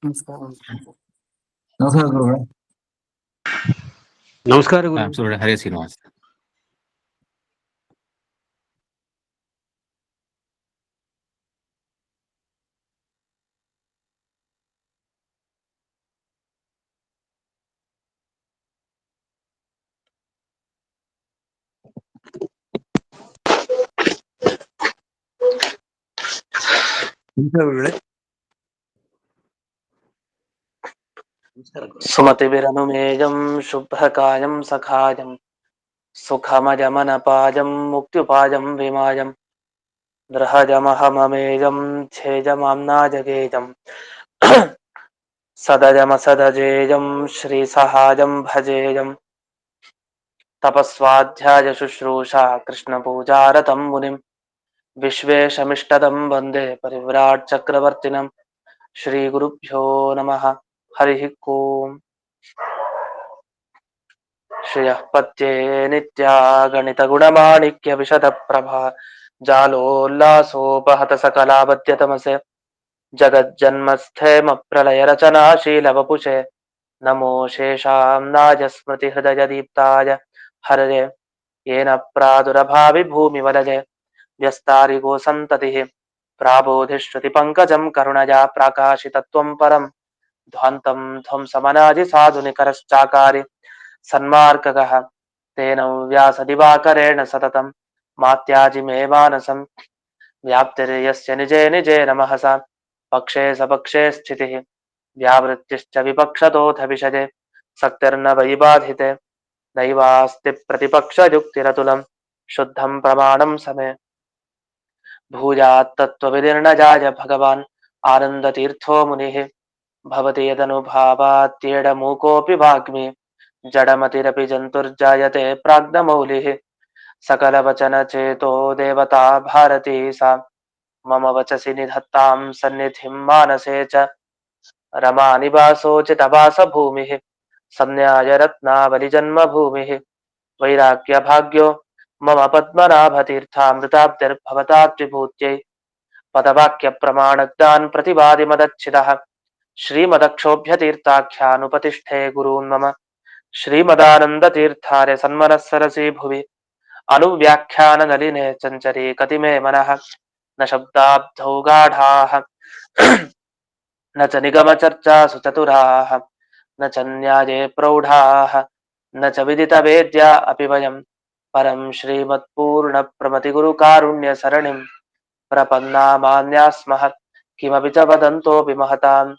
ನಮಸ್ಕಾರ. ನಮಸ್ಕಾರ ಗುರುಗಳೇ. ನಮಸ್ಕಾರ ಗುರು. ಸುಳ್ಳೆ ಹರೇ ಶ್ರೀನಿವಾಸ್. ಸುಮತಿಭಿರನುಮೇಯಂ ಶುಭ್ರಕಾಯಂ ಸಖಾಯಂ ಸುಖಮಜಮನಪಾಯಂ ಮುಕ್ತ್ಯುಪಾಯಂ ವಿಮಾಯಂ ಬೃಹಜಮಹಮಮೇಯಂ ಛೇಜಮಾಂನಾಜಗೇಯಂ ಸದಜಮಸದಜೇಯಂ ಶ್ರೀಸಹಾಯಂ ಭಜೇಯಂ ತಪಸ್ವಾಧ್ಯಾಯ ಶುಶ್ರೂಷಾ ಕೃಷ್ಣಪೂಜಾರತಂ ಮುನಿಂ ವಿಶ್ವೇಶಮಿಷ್ಟದಂ ವಂದೇ ಪರಿವ್ರಾಟ್ ಚಕ್ರವರ್ತಿನಂ. ಶ್ರೀಗುರುಭ್ಯೋ ನಮಃ. ಹರಿ ಓಂ. ಶ್ರಿಯಃ ಪತ್ಯೇ ನಿತ್ಯ ಗಣಿತ ಗುಣಮಾಣಿಕ್ಯ ವಿಶದ ಪ್ರಭಾ ಜಾಲೋಲ್ಲಾಸೋಪಹತ ಸಕಲಾವದ್ಯತಮಸೆ ಜಗಜ್ಜನ್ಮಸ್ಥೇಮ ಪ್ರಳಯ ರಚನಾಶೀಲ ವಪುಷೆ ನಮೋ ಶೇಷಾಂನಾಯ ಸ್ಮೃತಿ ಹೃದಯ ದೀಪ್ತಾಯ ಹರಯೇ ಯೇನ ಪ್ರಾದುರಭಾವಿ ಭೂಮಿ ವಲಜೆ ವ್ಯಸ್ತಾರಿಗೋ ಸಂತತಿ ಪ್ರಾಬೋಧಿಶ್ರುತಿ ಪಂಕಜಂ ಕರುಣಯಾ ಪ್ರಾಕಾಶಿತತ್ವಂ ಪರಂ ಧ್ವಾಂತಂ ಧ್ವಂಸಮನಾದಿ ಸಾಧುನಿಕರಶ್ಚಾಕಾರಿ ಸನ್ಮಾರ್ಗಗಃ ತೇನ ವ್ಯಾಸ ದಿವಾಕರೇಣ ಸತತಂ ಮಾತ್ಯಾಜಿ ಮೇ ಮಾನಸಂ ವ್ಯಾಪ್ತಿರ್ಯಸ್ಯ ನಿಜೇ ನಿಜೇ ನಮಃ ಸ ಪಕ್ಷೇ ಸಪಕ್ಷೇ ಸ್ಥಿತಿಃ ವ್ಯಾವೃತ್ತಿಶ್ಚ ವಿಪಕ್ಷತೋಥ ವಿಷಜೆ ಸಕ್ತಿರ್ನ ವೈಬಾಧಿತೆ ನೈವಾಸ್ತಿ ಪ್ರತಿಪಕ್ಷಯುಕ್ತಿರತುಲಂ ಶುದ್ಧಂ ಪ್ರಮಾಣಂ ಸಮೇ ಭೂಯಾತ್ ತತ್ವವಿದಿರ್ಣಜಾಯ ಭಗವಾನ್ ಆನಂದತೀರ್ಥೋ ಮುನಿಃ ಭವತಿ ಯದನುಭಾವಾತ್ಯೇಡಮೂಕೋऽಪಿ ವಾಗ್ಮಿ ಜಡಮತಿರಪಿ ಜಂತುರ್ಜಾಯತೆ ಪ್ರಾಜ್ಞಮೌಲಿಃ सकलवचनचेतो देवता भारती सा मम वचसि निधत्तां सन्निधिं मानसे च रमानिवासोचितवासभूमिः संन्यायरत्नावलिजन्मभूमिः वैराग्यभाग्यो मम पद्मनाभतीर्थामृताब्धिर्भवताद्विभूत्यै पदवाक्यप्रमाणज्ञान् प्रतिवादिमदच्छिदः श्रीमदक्षोभ्यतीर्थाख्यानुपतिष्ठे गुरून् मम श्रीमदानन्दतीर्थार्य सन्मनस्सरसि भुवि अनुव्याख्यान नलिने चंचरी कतिमे मनः न शब्दाब्धौ गाढाः न च निगम चर्चासु चतुराः न च न्याये प्रौढाः न च विदित वेद्या अपि वयं परं श्रीमत्पूर्ण प्रमति गुरुकारुण्य सरणिं प्रपन्नामान्यास्मः किमपि च वदन्तोऽपि महताम्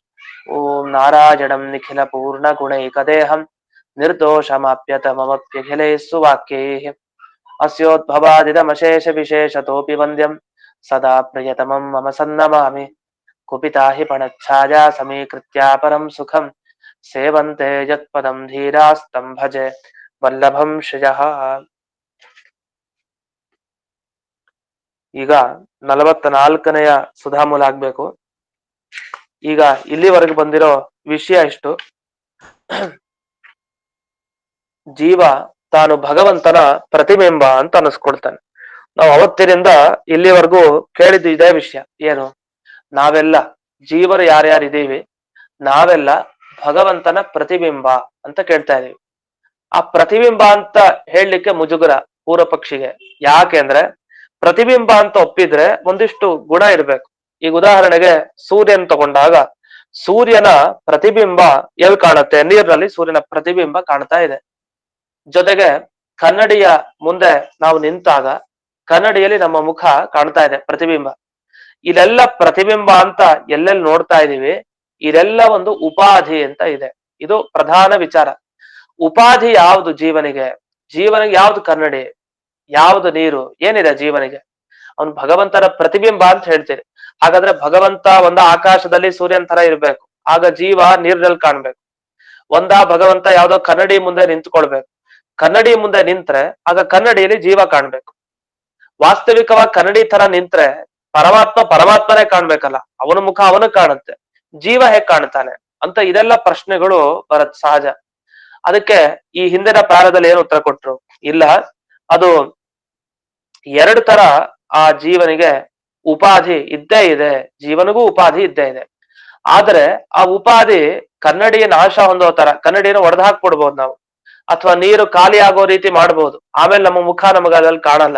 ॐ नारायणं निखिल पूर्ण गुणैकदेहं निर्दोषमाप्यतममप्यखिलैः सुवाक्यैः अस्योद्भवादिदमशेष विशेषतोऽपि वन्द्यं सदा प्रियतमं मम सन्नमामि कुपिता हि पणच्छाया समीकृत्या परं सुखं सेवन्ते यत्पदं धीरास्तं भजे वल्लभं श्रियः. ಈಗ 44ನೆಯ ಸುಧಾಮೂಲ ಆಗ್ಬೇಕು. ಈಗ ಇಲ್ಲಿವರೆಗೆ ಬಂದಿರೋ ವಿಷಯ ಇಷ್ಟು. ಜೀವ ತಾನು ಭಗವಂತನ ಪ್ರತಿಬಿಂಬ ಅಂತ ಅನಿಸ್ಕೊಳ್ತಾನೆ. ನಾವು ಅವತ್ತಿನಿಂದ ಇಲ್ಲಿವರೆಗೂ ಕೇಳಿದ್ದು ಇದೇ ವಿಷಯ. ಏನು? ನಾವೆಲ್ಲ ಜೀವರು ಯಾರ್ಯಾರಿದ್ದೀವಿ, ನಾವೆಲ್ಲ ಭಗವಂತನ ಪ್ರತಿಬಿಂಬ ಅಂತ ಕೇಳ್ತಾ ಇದೀವಿ. ಆ ಪ್ರತಿಬಿಂಬ ಅಂತ ಹೇಳಲಿಕ್ಕೆ ಮುಜುಗರ ಪೂರ್ವ ಪಕ್ಷಿಗೆ. ಯಾಕೆಂದ್ರೆ ಪ್ರತಿಬಿಂಬ ಅಂತ ಒಪ್ಪಿದ್ರೆ ಒಂದಿಷ್ಟು ಗುಣ ಇರ್ಬೇಕು. ಈಗ ಉದಾಹರಣೆಗೆ ಸೂರ್ಯನ್ ತಗೊಂಡಾಗ ಸೂರ್ಯನ ಪ್ರತಿಬಿಂಬ ಎಲ್ಲಿ ಕಾಣುತ್ತೆ? ನೀರಿನಲ್ಲಿ ಸೂರ್ಯನ ಪ್ರತಿಬಿಂಬ ಕಾಣ್ತಾ ಇದೆ. ಜೊತೆಗೆ ಕನ್ನಡಿಯ ಮುಂದೆ ನಾವು ನಿಂತಾಗ ಕನ್ನಡಿಯಲ್ಲಿ ನಮ್ಮ ಮುಖ ಕಾಣ್ತಾ ಇದೆ, ಪ್ರತಿಬಿಂಬ. ಇದೆಲ್ಲ ಪ್ರತಿಬಿಂಬ ಅಂತ ಎಲ್ಲೆಲ್ಲಿ ನೋಡ್ತಾ ಇದೀವಿ, ಇದೆಲ್ಲ ಒಂದು ಉಪಾಧಿ ಅಂತ ಇದೆ. ಇದು ಪ್ರಧಾನ ವಿಚಾರ. ಉಪಾಧಿ ಯಾವುದು ಜೀವನಿಗೆ? ಜೀವನಿಗೆ ಯಾವ್ದು ಕನ್ನಡಿ, ಯಾವ್ದು ನೀರು, ಏನಿದೆ ಜೀವನಿಗೆ? ಅವನು ಭಗವಂತನ ಪ್ರತಿಬಿಂಬ ಅಂತ ಹೇಳ್ತೀರಿ. ಹಾಗಾದ್ರೆ ಭಗವಂತ ಒಂದ ಆಕಾಶದಲ್ಲಿ ಸೂರ್ಯನ ತರ ಇರ್ಬೇಕು, ಆಗ ಜೀವ ನೀರಿನಲ್ಲಿ ಕಾಣ್ಬೇಕು. ಭಗವಂತ ಯಾವ್ದೋ ಕನ್ನಡಿ ಮುಂದೆ ನಿಂತ್ಕೊಳ್ಬೇಕು, ಕನ್ನಡಿ ಮುಂದೆ ನಿಂತ್ರೆ ಆಗ ಕನ್ನಡಿಯಲ್ಲಿ ಜೀವ ಕಾಣ್ಬೇಕು. ವಾಸ್ತವಿಕವಾಗಿ ಕನ್ನಡಿ ತರ ನಿಂತ್ರೆ ಪರಮಾತ್ಮನೇ ಕಾಣ್ಬೇಕಲ್ಲ, ಅವನ ಮುಖ ಅವನು ಕಾಣುತ್ತೆ, ಜೀವ ಹೇಗ್ ಕಾಣ್ತಾನೆ ಅಂತ ಇದೆಲ್ಲ ಪ್ರಶ್ನೆಗಳು ಬರತ್ ಸಹಜ. ಅದಕ್ಕೆ ಈ ಹಿಂದಿನ ಪ್ಯಾರದಲ್ಲಿ ಏನು ಉತ್ತರ ಕೊಟ್ರು? ಇಲ್ಲ, ಅದು ಎರಡು ತರ ಆ ಜೀವನಿಗೆ ಉಪಾಧಿ ಇದ್ದೇ ಇದೆ, ಜೀವನಿಗೂ ಉಪಾಧಿ ಇದ್ದೇ ಇದೆ. ಆದ್ರೆ ಆ ಉಪಾಧಿ ಕನ್ನಡಿ ನಾಶ ಹೊಂದೋ ತರ, ಕನ್ನಡಿನ ಒಡೆದು ಹಾಕ್ಬಿಡ್ಬೋದು ನಾವು, ಅಥವಾ ನೀರು ಖಾಲಿ ಆಗೋ ರೀತಿ ಮಾಡ್ಬೋದು. ಆಮೇಲೆ ನಮ್ಮ ಮುಖ ನಮಗೆ ಅದ್ರಲ್ಲಿ ಕಾಣಲ್ಲ.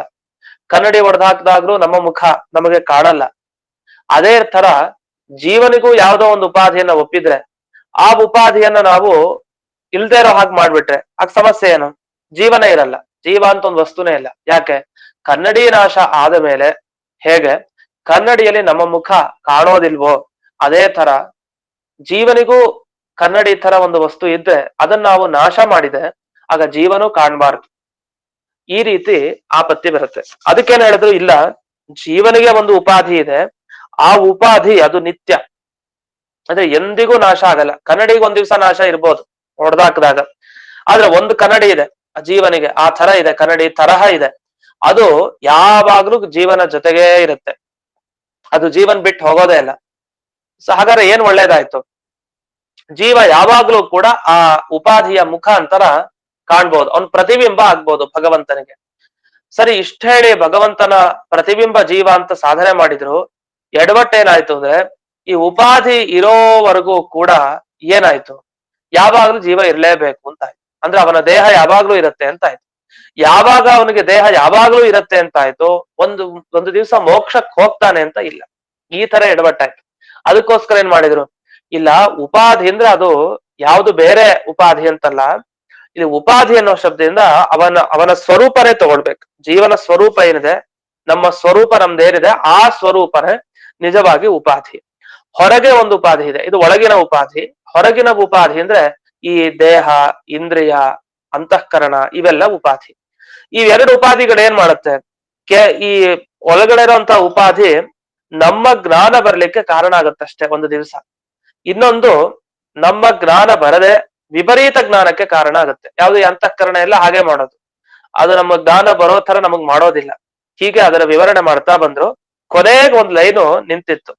ಕನ್ನಡಿ ಒಡೆದು ಹಾಕಿದಾಗ್ಲೂ ನಮ್ಮ ಮುಖ ನಮಗೆ ಕಾಣಲ್ಲ. ಅದೇ ತರ ಜೀವನಿಗೂ ಯಾವ್ದೋ ಒಂದು ಉಪಾಧಿಯನ್ನ ಒಪ್ಪಿದ್ರೆ ಆ ಉಪಾಧಿಯನ್ನ ನಾವು ಇಲ್ದೇ ಇರೋ ಹಾಗೆ ಮಾಡ್ಬಿಟ್ರೆ ಆಗ ಸಮಸ್ಯೆ ಏನು? ಜೀವನ ಇರಲ್ಲ, ಜೀವ ಅಂತ ಒಂದು ವಸ್ತುನೇ ಇಲ್ಲ. ಯಾಕೆ? ಕನ್ನಡಿ ನಾಶ ಆದ ಮೇಲೆ ಹೇಗೆ ಕನ್ನಡಿಯಲ್ಲಿ ನಮ್ಮ ಮುಖ ಕಾಣೋದಿಲ್ವೋ ಅದೇ ತರ ಜೀವನಿಗೂ ಕನ್ನಡಿ ತರ ಒಂದು ವಸ್ತು ಇದ್ರೆ ಅದನ್ನ ನಾವು ನಾಶ ಮಾಡಿದೆ ಆಗ ಜೀವನೂ ಕಾಣಬಾರ್ದು. ಈ ರೀತಿ ಆಪತ್ತಿ ಬರುತ್ತೆ. ಅದಕ್ಕೇನ್ ಹೇಳಿದ್ರು, ಇಲ್ಲ ಜೀವನಿಗೆ ಒಂದು ಉಪಾಧಿ ಇದೆ, ಆ ಉಪಾಧಿ ಅದು ನಿತ್ಯ, ಅಂದ್ರೆ ಎಂದಿಗೂ ನಾಶ ಆಗಲ್ಲ. ಕನ್ನಡಿಗೆ ಒಂದ್ ದಿವ್ಸ ನಾಶ ಇರ್ಬೋದು ಹೊಡೆದಾಕ್ದಾಗ, ಆದ್ರೆ ಒಂದು ಕನ್ನಡಿ ಇದೆ ಜೀವನಿಗೆ, ಆ ತರ ಇದೆ, ಕನ್ನಡಿ ತರಹ ಇದೆ, ಅದು ಯಾವಾಗ್ಲೂ ಜೀವನ ಜೊತೆಗೇ ಇರುತ್ತೆ, ಅದು ಜೀವನ್ ಬಿಟ್ಟು ಹೋಗೋದೇ ಇಲ್ಲ. ಸೊ ಹಾಗಾದ್ರೆ ಏನ್ ಒಳ್ಳೇದಾಯ್ತು? ಜೀವ ಯಾವಾಗ್ಲೂ ಕೂಡ ಆ ಉಪಾಧಿಯ ಮುಖಾಂತರ ಕಾಣ್ಬೋದು, ಅವ್ನ್ ಪ್ರತಿಬಿಂಬ ಆಗ್ಬೋದು ಭಗವಂತನಿಗೆ. ಸರಿ, ಇಷ್ಟ ಹೇಳಿ ಭಗವಂತನ ಪ್ರತಿಬಿಂಬ ಜೀವ ಅಂತ ಸಾಧನೆ ಮಾಡಿದ್ರು, ಎಡವಟ್ಟೇನಾಯ್ತು ಅಂದ್ರೆ ಈ ಉಪಾಧಿ ಇರೋವರೆಗೂ ಕೂಡ ಏನಾಯ್ತು, ಯಾವಾಗ್ಲೂ ಜೀವ ಇರ್ಲೇಬೇಕು ಅಂತ ಆಯ್ತು. ಅಂದ್ರೆ ಅವನ ದೇಹ ಯಾವಾಗ್ಲೂ ಇರುತ್ತೆ ಅಂತ ಆಯ್ತು. ಯಾವಾಗ ಅವನಿಗೆ ದೇಹ ಯಾವಾಗ್ಲೂ ಇರುತ್ತೆ ಅಂತ ಆಯ್ತು, ಒಂದು ದಿವ್ಸ ಮೋಕ್ಷಕ್ಕೆ ಹೋಗ್ತಾನೆ ಅಂತ ಇಲ್ಲ. ಈ ತರ ಎಡವಟ್ಟಾಯ್ತು. ಅದಕ್ಕೋಸ್ಕರ ಏನ್ ಮಾಡಿದ್ರು, ಇಲ್ಲ ಉಪಾಧಿ ಅಂದ್ರೆ ಅದು ಯಾವ್ದು ಬೇರೆ ಉಪಾಧಿ ಅಂತಲ್ಲ, ಇಲ್ಲಿ ಉಪಾಧಿ ಅನ್ನೋ ಶಬ್ದದಿಂದ ಅವನ ಸ್ವರೂಪನೇ ತಗೊಳ್ಬೇಕು. ಜೀವನ ಸ್ವರೂಪ ಏನಿದೆ, ನಮ್ಮ ಸ್ವರೂಪ ನಮ್ದೇನಿದೆ ಆ ಸ್ವರೂಪನೇ ನಿಜವಾಗಿ ಉಪಾಧಿ. ಹೊರಗೆ ಒಂದು ಉಪಾಧಿ ಇದೆ, ಇದು ಒಳಗಿನ ಉಪಾಧಿ. ಹೊರಗಿನ ಉಪಾಧಿ ಅಂದ್ರೆ ಈ ದೇಹ, ಇಂದ್ರಿಯ, ಅಂತಃಕರಣ, ಇವೆಲ್ಲ ಉಪಾಧಿ. ಇವೆರಡು ಉಪಾಧಿಗಳು ಏನ್ ಮಾಡುತ್ತೆ, ಈ ಒಳಗಡೆ ಇರುವಂತಹ ಉಪಾಧಿ ನಮ್ಮ ಜ್ಞಾನ ಬರ್ಲಿಕ್ಕೆ ಕಾರಣ ಆಗತ್ತಷ್ಟೇ ಒಂದು ದಿವಸ. ಇನ್ನೊಂದು ನಮ್ಮ ಜ್ಞಾನ ಬರದೆ ವಿಪರೀತ ಜ್ಞಾನಕ್ಕೆ ಕಾರಣ ಆಗುತ್ತೆ. ಯಾವ್ದು ಈ ಅಂತಃಕರಣ ಎಲ್ಲ ಹಾಗೆ ಮಾಡೋದು, ಅದು ನಮ್ಮ ಜ್ಞಾನ ಬರೋ ತರ ನಮಗ್ ಮಾಡೋದಿಲ್ಲ. ಹೀಗೆ ಅದರ ವಿವರಣೆ ಮಾಡ್ತಾ ಬಂದ್ರು. ಕೊನೆಗೆ ಒಂದ್ ಲೈನು ನಿಂತಿತ್ತು.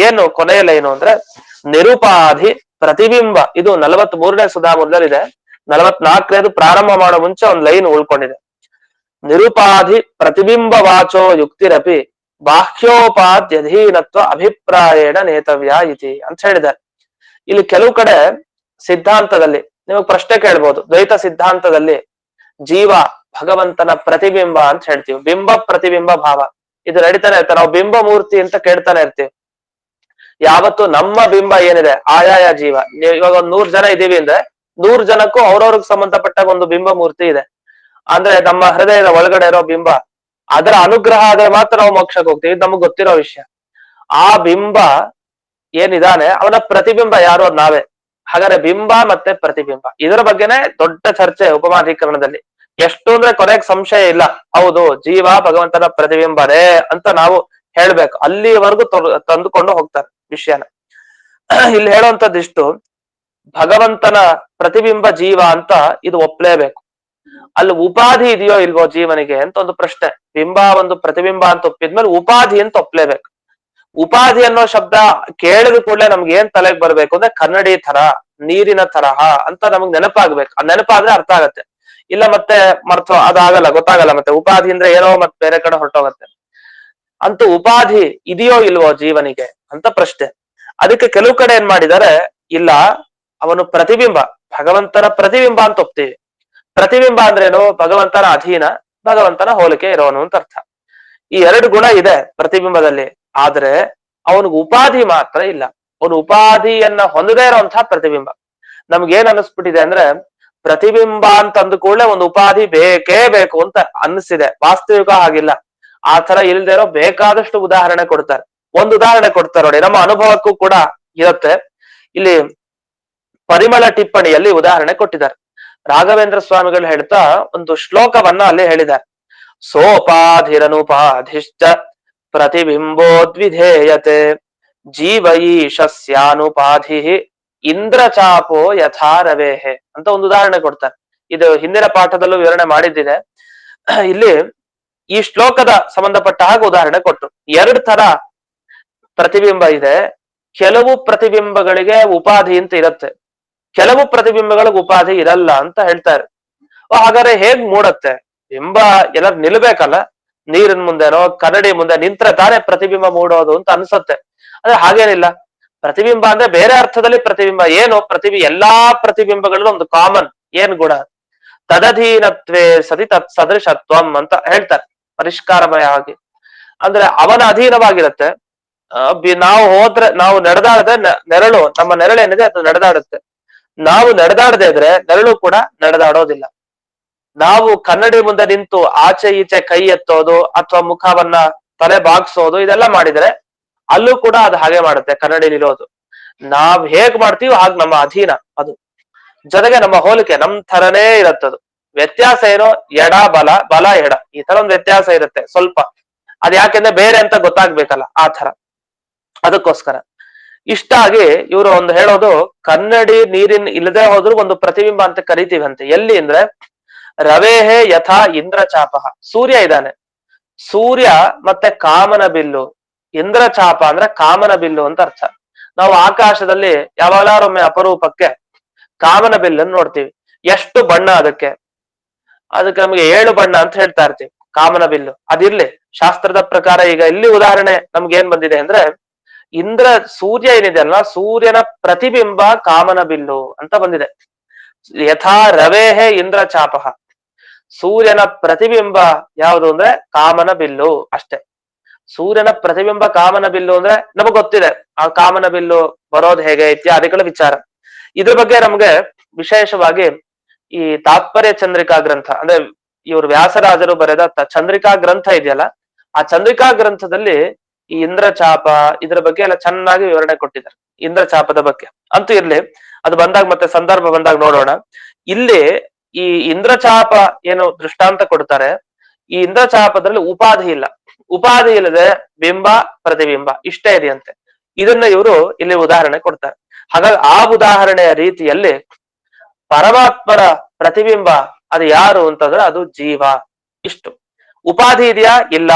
ಏನು ಕೊನೆಯ ಲೈನು ಅಂದ್ರೆ, ನಿರುಪಾಧಿ ಪ್ರತಿಬಿಂಬ. ಇದು 43ನೇ ಸುಧಾಮುದ್ರಲ್ಲಿದೆ. 44ನೇದು ಪ್ರಾರಂಭ ಮಾಡೋ ಮುಂಚೆ ಒಂದ್ ಲೈನ್ ಉಳ್ಕೊಂಡಿದೆ. ನಿರುಪಾಧಿ ಪ್ರತಿಬಿಂಬ ವಾಚೋ ಯುಕ್ತಿರಪಿ ಬಾಹ್ಯೋಪಾಧ್ಯಧೀನತ್ವ ಅಭಿಪ್ರಾಯೇಣ ನೇತವ್ಯ ಇತಿ ಅಂತ ಹೇಳಿದ್ದಾರೆ. ಇಲ್ಲಿ ಕೆಲವು ಕಡೆ ಸಿದ್ಧಾಂತದಲ್ಲಿ ನಿಮಗ್ ಪ್ರಶ್ನೆ ಕೇಳ್ಬೋದು, ದ್ವೈತ ಸಿದ್ಧಾಂತದಲ್ಲಿ ಜೀವ ಭಗವಂತನ ಪ್ರತಿಬಿಂಬ ಅಂತ ಹೇಳ್ತೀವಿ, ಬಿಂಬ ಪ್ರತಿಬಿಂಬ ಭಾವ ಇದು ನಡೀತಾನೆ ಇರ್ತಾರೆ. ನಾವು ಬಿಂಬ ಮೂರ್ತಿ ಅಂತ ಕೇಳ್ತಾನೆ ಇರ್ತೀವಿ. ಯಾವತ್ತು ನಮ್ಮ ಬಿಂಬ ಏನಿದೆ ಆಯಾಯ ಜೀವ, ಇವಾಗ ಒಂದ್ 100 ಜನ ಇದೀವಿ ಅಂದ್ರೆ 100 ಜನಕ್ಕೂ ಅವ್ರವ್ರಿಗೆ ಸಂಬಂಧಪಟ್ಟಾಗ ಒಂದು ಬಿಂಬ ಮೂರ್ತಿ ಇದೆ. ಅಂದ್ರೆ ನಮ್ಮ ಹೃದಯದ ಒಳಗಡೆ ಇರೋ ಬಿಂಬ, ಅದರ ಅನುಗ್ರಹ ಆದ್ರೆ ಮಾತ್ರ ನಾವು ಮೋಕ್ಷಕ್ಕೆ ಹೋಗ್ತೀವಿ, ಇದು ನಮಗ್ ಗೊತ್ತಿರೋ ವಿಷಯ. ಆ ಬಿಂಬ ಏನಿದಾನೆ ಅವನ ಪ್ರತಿಬಿಂಬ ಯಾರು, ಅದ್ ನಾವೇ. ಹಾಗಾದ್ರೆ ಬಿಂಬ ಮತ್ತೆ ಪ್ರತಿಬಿಂಬ ಇದರ ಬಗ್ಗೆನೆ ದೊಡ್ಡ ಚರ್ಚೆ ಉಪಮಾಧಿಕರಣದಲ್ಲಿ. ಎಷ್ಟು ಅಂದ್ರೆ ಕೊನೆಗೆ ಸಂಶಯ ಇಲ್ಲ, ಹೌದು ಜೀವ ಭಗವಂತನ ಪ್ರತಿಬಿಂಬನೇ ಅಂತ ನಾವು ಹೇಳ್ಬೇಕು. ಅಲ್ಲಿವರೆಗೂ ತಂದುಕೊಂಡು ಹೋಗ್ತಾರೆ ವಿಷಯನ. ಇಲ್ಲಿ ಹೇಳುವಂತದ್ದಿಷ್ಟು, ಭಗವಂತನ ಪ್ರತಿಬಿಂಬ ಜೀವ ಅಂತ ಇದು ಒಪ್ಲೇಬೇಕು. ಅಲ್ಲಿ ಉಪಾಧಿ ಇದೆಯೋ ಇಲ್ವೋ ಜೀವನಿಗೆ ಅಂತ ಒಂದು ಪ್ರಶ್ನೆ. ಬಿಂಬ ಒಂದು ಪ್ರತಿಬಿಂಬ ಅಂತ ಒಪ್ಪಿದ್ಮೇಲೆ ಉಪಾಧಿ ಅಂತ ಒಪ್ಲೇಬೇಕು. ಉಪಾಧಿ ಅನ್ನೋ ಶಬ್ದ ಕೇಳಿದ ಕೂಡಲೇ ನಮ್ಗೆ ಏನ್ ತಲೆಗೆ ಬರ್ಬೇಕು ಅಂದ್ರೆ ಕನ್ನಡಿ ತರ, ನೀರಿನ ತರಹ ಅಂತ ನಮಗ್ ನೆನಪಾಗ್ಬೇಕು. ಆ ನೆನಪಾದ್ರೆ ಅರ್ಥ ಆಗತ್ತೆ. ಇಲ್ಲ ಮತ್ತೆ ಅದಾಗಲ್ಲ, ಗೊತ್ತಾಗಲ್ಲ. ಮತ್ತೆ ಉಪಾಧಿ ಅಂದ್ರೆ ಏನೋ ಮತ್ತೆ ಬೇರೆ ಕಡೆ ಹೊರಟೋಗತ್ತೆ. ಅಂತೂ ಉಪಾಧಿ ಇದೆಯೋ ಇಲ್ವೋ ಜೀವನಿಗೆ ಅಂತ ಪ್ರಶ್ನೆ. ಅದಕ್ಕೆ ಕೆಲವು ಕಡೆ ಏನ್ ಮಾಡಿದ್ದಾರೆ, ಇಲ್ಲ ಅವನು ಪ್ರತಿಬಿಂಬ, ಭಗವಂತನ ಪ್ರತಿಬಿಂಬ ಅಂತ ಒಪ್ತೀವಿ. ಪ್ರತಿಬಿಂಬ ಅಂದ್ರೇನು, ಭಗವಂತನ ಅಧೀನ, ಭಗವಂತನ ಹೋಲಿಕೆ ಇರೋನು ಅಂತ ಅರ್ಥ. ಈ ಎರಡು ಗುಣ ಇದೆ ಪ್ರತಿಬಿಂಬದಲ್ಲಿ. ಆದ್ರೆ ಅವನಿಗೆ ಉಪಾಧಿ ಮಾತ್ರ ಇಲ್ಲ. ಅವನು ಉಪಾಧಿಯನ್ನ ಹೊಂದದೇ ಇರೋಂತಹ ಪ್ರತಿಬಿಂಬ. ನಮ್ಗೇನ್ ಅನಿಸ್ಬಿಟ್ಟಿದೆ ಅಂದ್ರೆ, ಪ್ರತಿಬಿಂಬ ಅಂತ ಅಂದ ಕೂಡಲೇ ಒಂದು ಉಪಾಧಿ ಬೇಕೇ ಬೇಕು ಅಂತ ಅನಿಸಿದೆ. ವಾಸ್ತವಿಕ ಆಗಿಲ್ಲ. ಆ ತರ ಇಲ್ದೇ ಇರೋ ಬೇಕಾದಷ್ಟು ಉದಾಹರಣೆ ಕೊಡ್ತಾರೆ. ಒಂದು ಉದಾಹರಣೆ ಕೊಡ್ತಾರೆ ನೋಡಿ, ನಮ್ಮ ಅನುಭವಕ್ಕೂ ಕೂಡ ಇರುತ್ತೆ. ಇಲ್ಲಿ ಪರಿಮಳ ಟಿಪ್ಪಣಿಯಲ್ಲಿ ಉದಾಹರಣೆ ಕೊಟ್ಟಿದ್ದಾರೆ. ರಾಘವೇಂದ್ರ ಸ್ವಾಮಿಗಳು ಹೇಳ್ತಾ ಒಂದು ಶ್ಲೋಕವನ್ನ ಅಲ್ಲಿ ಹೇಳಿದ್ದಾರೆ. ಸೋಪಾಧಿರನುಪಾಧಿಶ್ಚ ಪ್ರತಿಬಿಂಬೋದ್ವಿಧೇಯತೆ ಜೀವ ಈಶಸ್ಯಾನುಪಾಧಿ ಇಂದ್ರಚಾಪೋ ಯಥಾರವೇಹೆ ಅಂತ ಒಂದು ಉದಾಹರಣೆ ಕೊಡ್ತಾರೆ. ಇದು ಹಿಂದಿನ ಪಾಠದಲ್ಲೂ ವಿವರಣೆ ಮಾಡಿದ್ದಿದೆ. ಇಲ್ಲಿ ಈ ಶ್ಲೋಕದ ಸಂಬಂಧಪಟ್ಟ ಹಾಗೆ ಉದಾಹರಣೆ ಕೊಟ್ಟು, 2 ತರ ಪ್ರತಿಬಿಂಬ ಇದೆ. ಕೆಲವು ಪ್ರತಿಬಿಂಬಗಳಿಗೆ ಉಪಾಧಿ ಅಂತ ಇರುತ್ತೆ, ಕೆಲವು ಪ್ರತಿಬಿಂಬಗಳಿಗೆ ಉಪಾಧಿ ಇರಲ್ಲ ಅಂತ ಹೇಳ್ತಾರೆ. ಹಾಗಾದ್ರೆ ಹೇಗ್ ಮೂಡತ್ತೆ ಬಿಂಬ? ಎಲ್ಲರೂ ನಿಲ್ಬೇಕಲ್ಲ, ನೀರಿನ ಮುಂದೆನೋ ಕನ್ನಡಿ ಮುಂದೆ ನಿಂತ್ರೆ ತಾನೇ ಪ್ರತಿಬಿಂಬ ಮೂಡೋದು ಅಂತ ಅನ್ಸತ್ತೆ. ಆದ್ರೆ ಹಾಗೇನಿಲ್ಲ. ಪ್ರತಿಬಿಂಬ ಅಂದ್ರೆ ಬೇರೆ ಅರ್ಥದಲ್ಲಿ ಪ್ರತಿಬಿಂಬ ಏನು ಎಲ್ಲಾ ಪ್ರತಿಬಿಂಬಗಳಲ್ಲೂ ಒಂದು ಕಾಮನ್ ಏನ್ ಗುಣ, ತದಧೀನತ್ವೇ ಸತಿ ತತ್ ಸದೃಶತ್ವಂ ಅಂತ ಹೇಳ್ತಾರೆ ಪರಿಷ್ಕಾರಮಯವಾಗಿ. ಅಂದ್ರೆ ಅವನ ಅಧೀನವಾಗಿರುತ್ತೆ. ನಾವು ಹೋದ್ರೆ, ನಾವು ನಡೆದಾಡದೆ ನೆರಳು, ನಮ್ಮ ನೆರಳು ಏನಿದೆ ಅದು ನಡೆದಾಡುತ್ತೆ. ನಾವು ನಡೆದಾಡದೆ ಇದ್ರೆ ನೆರಳು ಕೂಡ ನಡೆದಾಡೋದಿಲ್ಲ. ನಾವು ಕನ್ನಡಿ ಮುಂದೆ ನಿಂತು ಆಚೆ ಈಚೆ ಕೈ ಎತ್ತೋದು ಅಥವಾ ಮುಖವನ್ನ ತಲೆ ಬಾಗ್ಸೋದು ಇದೆಲ್ಲ ಮಾಡಿದ್ರೆ ಅಲ್ಲೂ ಕೂಡ ಅದು ಹಾಗೆ ಮಾಡುತ್ತೆ ಕನ್ನಡಿಲಿರೋದು. ನಾವ್ ಹೇಗ್ ಮಾಡ್ತೀವಿ ಹಾಗ್ ನಮ್ಮ ಅಧೀನ ಅದು. ಜೊತೆಗೆ ನಮ್ಮ ಹೋಲಿಕೆ ನಮ್ ಥರನೇ ಇರತ್ತದು. ವ್ಯತ್ಯಾಸ ಏನೋ ಎಡ ಬಲ, ಬಲ ಎಡ, ಈ ತರ ಒಂದು ವ್ಯತ್ಯಾಸ ಇರುತ್ತೆ ಸ್ವಲ್ಪ. ಅದ್ ಯಾಕೆಂದ್ರೆ ಬೇರೆ ಅಂತ ಗೊತ್ತಾಗ್ಬೇಕಲ್ಲ ಆ ತರ, ಅದಕ್ಕೋಸ್ಕರ. ಇಷ್ಟಾಗಿ ಇವರು ಒಂದು ಹೇಳೋದು, ಕನ್ನಡಿ ನೀರಿನ ಇಲ್ಲದೆ ಹೋದ್ರು ಒಂದು ಪ್ರತಿಬಿಂಬ ಅಂತ ಕರಿತೀವಂತೆ. ಎಲ್ಲಿ ಅಂದ್ರೆ ರವೇಹೇ ಯಥಾ ಇಂದ್ರಚಾಪಃ, ಸೂರ್ಯ ಇದ್ದಾನೆ, ಸೂರ್ಯ ಮತ್ತೆ ಕಾಮನ ಬಿಲ್ಲು. ಇಂದ್ರಚಾಪ ಅಂದ್ರೆ ಕಾಮನ ಬಿಲ್ಲು ಅಂತ ಅರ್ಥ. ನಾವು ಆಕಾಶದಲ್ಲಿ ಯಾವಾಗಲಾರೊಮ್ಮೆ ಅಪರೂಪಕ್ಕೆ ಕಾಮನ ಬಿಲ್ಲನ್ನು ನೋಡ್ತೀವಿ. ಎಷ್ಟು ಬಣ್ಣ ಅದಕ್ಕೆ ನಮಗೆ 7 ಬಣ್ಣ ಅಂತ ಹೇಳ್ತಾ ಇರ್ತೀವಿ ಕಾಮನ ಬಿಲ್ಲು. ಅದಿರ್ಲಿ, ಶಾಸ್ತ್ರದ ಪ್ರಕಾರ ಈಗ ಇಲ್ಲಿ ಉದಾಹರಣೆ ನಮ್ಗೆ ಏನ್ ಬಂದಿದೆ ಅಂದ್ರೆ, ಸೂರ್ಯ ಏನಿದೆ ಅಲ್ಲ, ಸೂರ್ಯನ ಪ್ರತಿಬಿಂಬ ಕಾಮನ ಬಿಲ್ಲು ಅಂತ ಬಂದಿದೆ. ಯಥಾ ರವೇಹೇ ಇಂದ್ರಚಾಪಃ, ಸೂರ್ಯನ ಪ್ರತಿಬಿಂಬ ಯಾವುದು ಅಂದ್ರೆ ಕಾಮನ ಬಿಲ್ಲು ಅಷ್ಟೇ. ಸೂರ್ಯನ ಪ್ರತಿಬಿಂಬ ಕಾಮನ ಬಿಲ್ಲು ಅಂದ್ರೆ ನಮಗ್ ಗೊತ್ತಿದೆ ಆ ಕಾಮನ ಬಿಲ್ಲು ಬರೋದು ಹೇಗೆ ಇತ್ಯಾದಿಗಳ ವಿಚಾರ. ಇದ್ರ ಬಗ್ಗೆ ನಮ್ಗೆ ವಿಶೇಷವಾಗಿ ಈ ತಾತ್ಪರ್ಯ ಚಂದ್ರಿಕಾ ಗ್ರಂಥ, ಅಂದ್ರೆ ಇವರು ವ್ಯಾಸರಾಜರು ಬರೆದ ಚಂದ್ರಿಕಾ ಗ್ರಂಥ ಇದೆಯಲ್ಲ, ಆ ಚಂದ್ರಿಕಾ ಗ್ರಂಥದಲ್ಲಿ ಈ ಇಂದ್ರಚಾಪ ಇದ್ರ ಬಗ್ಗೆ ಎಲ್ಲ ಚೆನ್ನಾಗಿ ವಿವರಣೆ ಕೊಟ್ಟಿದ್ದಾರೆ, ಇಂದ್ರಚಾಪದ ಬಗ್ಗೆ. ಅಂತೂ ಇರ್ಲಿ, ಅದು ಬಂದಾಗ ಮತ್ತೆ ಸಂದರ್ಭ ಬಂದಾಗ ನೋಡೋಣ. ಇಲ್ಲಿ ಈ ಇಂದ್ರಚಾಪ ಏನು ದೃಷ್ಟಾಂತ ಕೊಡ್ತಾರೆ, ಈ ಇಂದ್ರಚಾಪದಲ್ಲಿ ಉಪಾಧಿ ಇಲ್ಲ, ಉಪಾಧಿ ಇಲ್ಲದೆ ಬಿಂಬ ಪ್ರತಿಬಿಂಬ ಇಷ್ಟೇ ಇದೆಯಂತೆ. ಇದನ್ನ ಇವರು ಇಲ್ಲಿ ಉದಾಹರಣೆ ಕೊಡ್ತಾರೆ. ಹಾಗಾಗಿ ಆ ಉದಾಹರಣೆಯ ರೀತಿಯಲ್ಲಿ ಪರಮಾತ್ಮರ ಪ್ರತಿಬಿಂಬ ಅದು ಯಾರು ಅಂತಂದ್ರೆ ಅದು ಜೀವ. ಇಷ್ಟು ಉಪಾಧಿ ಇದೆಯಾ? ಇಲ್ಲ.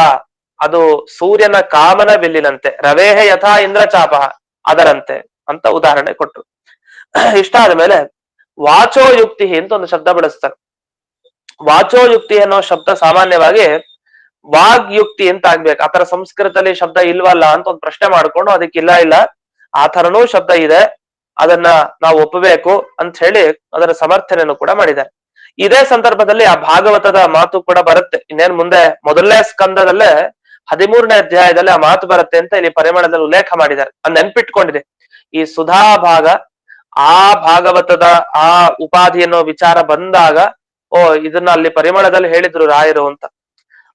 ಅದು ಸೂರ್ಯನ ಕಾಮನ ಬಿಲ್ಲಿನಂತೆ, ರವೇಹ ಯಥಾ ಇಂದ್ರಚಾಪ ಅದರಂತೆ ಅಂತ ಉದಾಹರಣೆ ಕೊಟ್ಟು. ಇಷ್ಟ ಆದ್ಮೇಲೆ ವಾಚೋಯುಕ್ತಿ ಅಂತ ಒಂದು ಶಬ್ದ ಬಳಸ್ತಾರೆ. ವಾಚೋಯುಕ್ತಿ ಅನ್ನೋ ಶಬ್ದ ಸಾಮಾನ್ಯವಾಗಿ ವಾಗ್ಯುಕ್ತಿ ಅಂತ ಆಗ್ಬೇಕು. ಆತರ ಸಂಸ್ಕೃತದಲ್ಲಿ ಶಬ್ದ ಇಲ್ವಲ್ಲ ಅಂತ ಒಂದು ಪ್ರಶ್ನೆ ಮಾಡ್ಕೊಂಡು ಅದಕ್ಕಿಲ್ಲ, ಇಲ್ಲ ಆ ಥರನೂ ಶಬ್ದ ಇದೆ, ಅದನ್ನ ನಾವು ಒಪ್ಪಬೇಕು ಅಂತ ಹೇಳಿ ಅದರ ಸಮರ್ಥನೆಯನ್ನು ಕೂಡ ಮಾಡಿದ್ದಾರೆ. ಇದೇ ಸಂದರ್ಭದಲ್ಲಿ ಆ ಭಾಗವತದ ಮಾತು ಕೂಡ ಬರುತ್ತೆ. ಇನ್ನೇನ್ ಮುಂದೆ ಮೊದಲನೇ ಸ್ಕಂದದಲ್ಲೇ 13ನೇ ಅಧ್ಯಾಯದಲ್ಲಿ ಆ ಮಾತು ಬರುತ್ತೆ ಅಂತ ಇಲ್ಲಿ ಪರಿಮಳದಲ್ಲಿ ಉಲ್ಲೇಖ ಮಾಡಿದ್ದಾರೆ. ಅದ್ ನೆನ್ಪಿಟ್ಕೊಂಡಿದೆ. ಈ ಸುಧಾ ಭಾಗ, ಆ ಭಾಗವತದ ಆ ಉಪಾಧಿ ಅನ್ನೋ ವಿಚಾರ ಬಂದಾಗ ಇದನ್ನ ಅಲ್ಲಿ ಪರಿಮಳದಲ್ಲಿ ಹೇಳಿದ್ರು ರಾಯರು ಅಂತ.